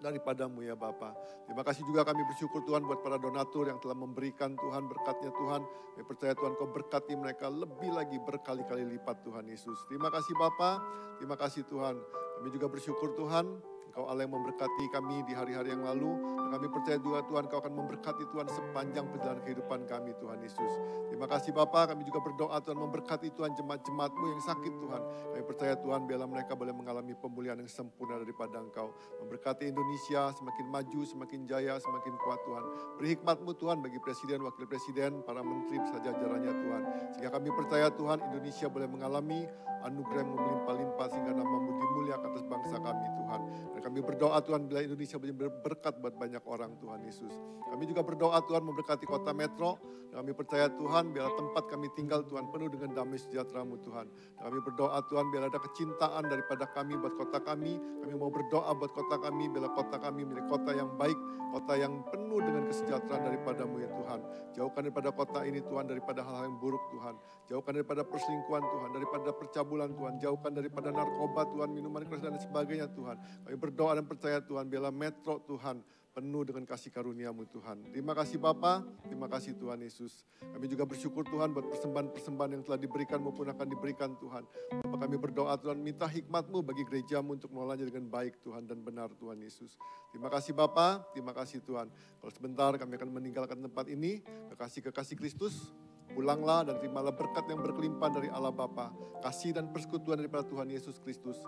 daripada-Mu ya Bapa. Terima kasih juga kami bersyukur Tuhan buat para donatur yang telah memberikan Tuhan berkat-Nya Tuhan. Kami percaya Tuhan Kau berkati mereka lebih lagi berkali-kali lipat Tuhan Yesus. Terima kasih Bapa, terima kasih Tuhan. Kami juga bersyukur Tuhan, Engkau Allah yang memberkati kami di hari-hari yang lalu. Dan kami percaya juga Tuhan Kau akan memberkati Tuhan sepanjang perjalanan kehidupan kami Tuhan Yesus. Terima kasih Bapa, kami juga berdoa Tuhan memberkati Tuhan jemaat-jemaat-Mu yang sakit Tuhan. Kami percaya Tuhan biarlah mereka boleh mengalami pemulihan yang sempurna daripada Engkau. Memberkati Indonesia semakin maju, semakin jaya, semakin kuat Tuhan. Beri hikmat-Mu Tuhan bagi Presiden, Wakil Presiden, para menteri beserta jajarannya Tuhan. Sehingga kami percaya Tuhan Indonesia boleh mengalami anugerah yang melimpah-limpah sehingga nama-Mu dimuliakan atas bangsa kami Tuhan. Dan kami berdoa Tuhan bila Indonesia boleh berberkat buat banyak orang Tuhan Yesus. Kami juga berdoa Tuhan memberkati kota Metro. Dan kami percaya Tuhan biarlah tempat kami tinggal Tuhan penuh dengan damai sejahtera-Mu Tuhan. Dan kami berdoa Tuhan biarlah ada kecintaan daripada kami buat kota kami. Kami mau berdoa buat kota kami biarlah kota kami menjadi kota yang baik, kota yang penuh dengan kesejahteraan daripada-Mu ya Tuhan. Jauhkan daripada kota ini Tuhan daripada hal-hal yang buruk Tuhan. Jauhkan daripada perselingkuhan Tuhan, daripada percabulan Tuhan. Jauhkan daripada narkoba Tuhan, minuman keras dan sebagainya Tuhan. Kami berdoa dan percaya Tuhan biarlah Metro Tuhan penuh dengan kasih karunia-Mu Tuhan. Terima kasih Bapa, terima kasih Tuhan Yesus. Kami juga bersyukur Tuhan buat persembahan-persembahan yang telah diberikan maupun akan diberikan Tuhan. Bapak kami berdoa Tuhan minta hikmat-Mu bagi gereja-Mu untuk mengelolanya dengan baik Tuhan dan benar Tuhan Yesus. Terima kasih Bapa, terima kasih Tuhan. Kalau sebentar kami akan meninggalkan tempat ini, kekasih-kekasih Kristus, pulanglah dan terimalah berkat yang berkelimpahan dari Allah Bapa, kasih dan persekutuan daripada Tuhan Yesus Kristus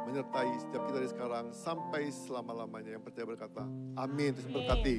menyertai setiap kita dari sekarang sampai selama-lamanya. Yang percaya berkata, amin. Terus berkati.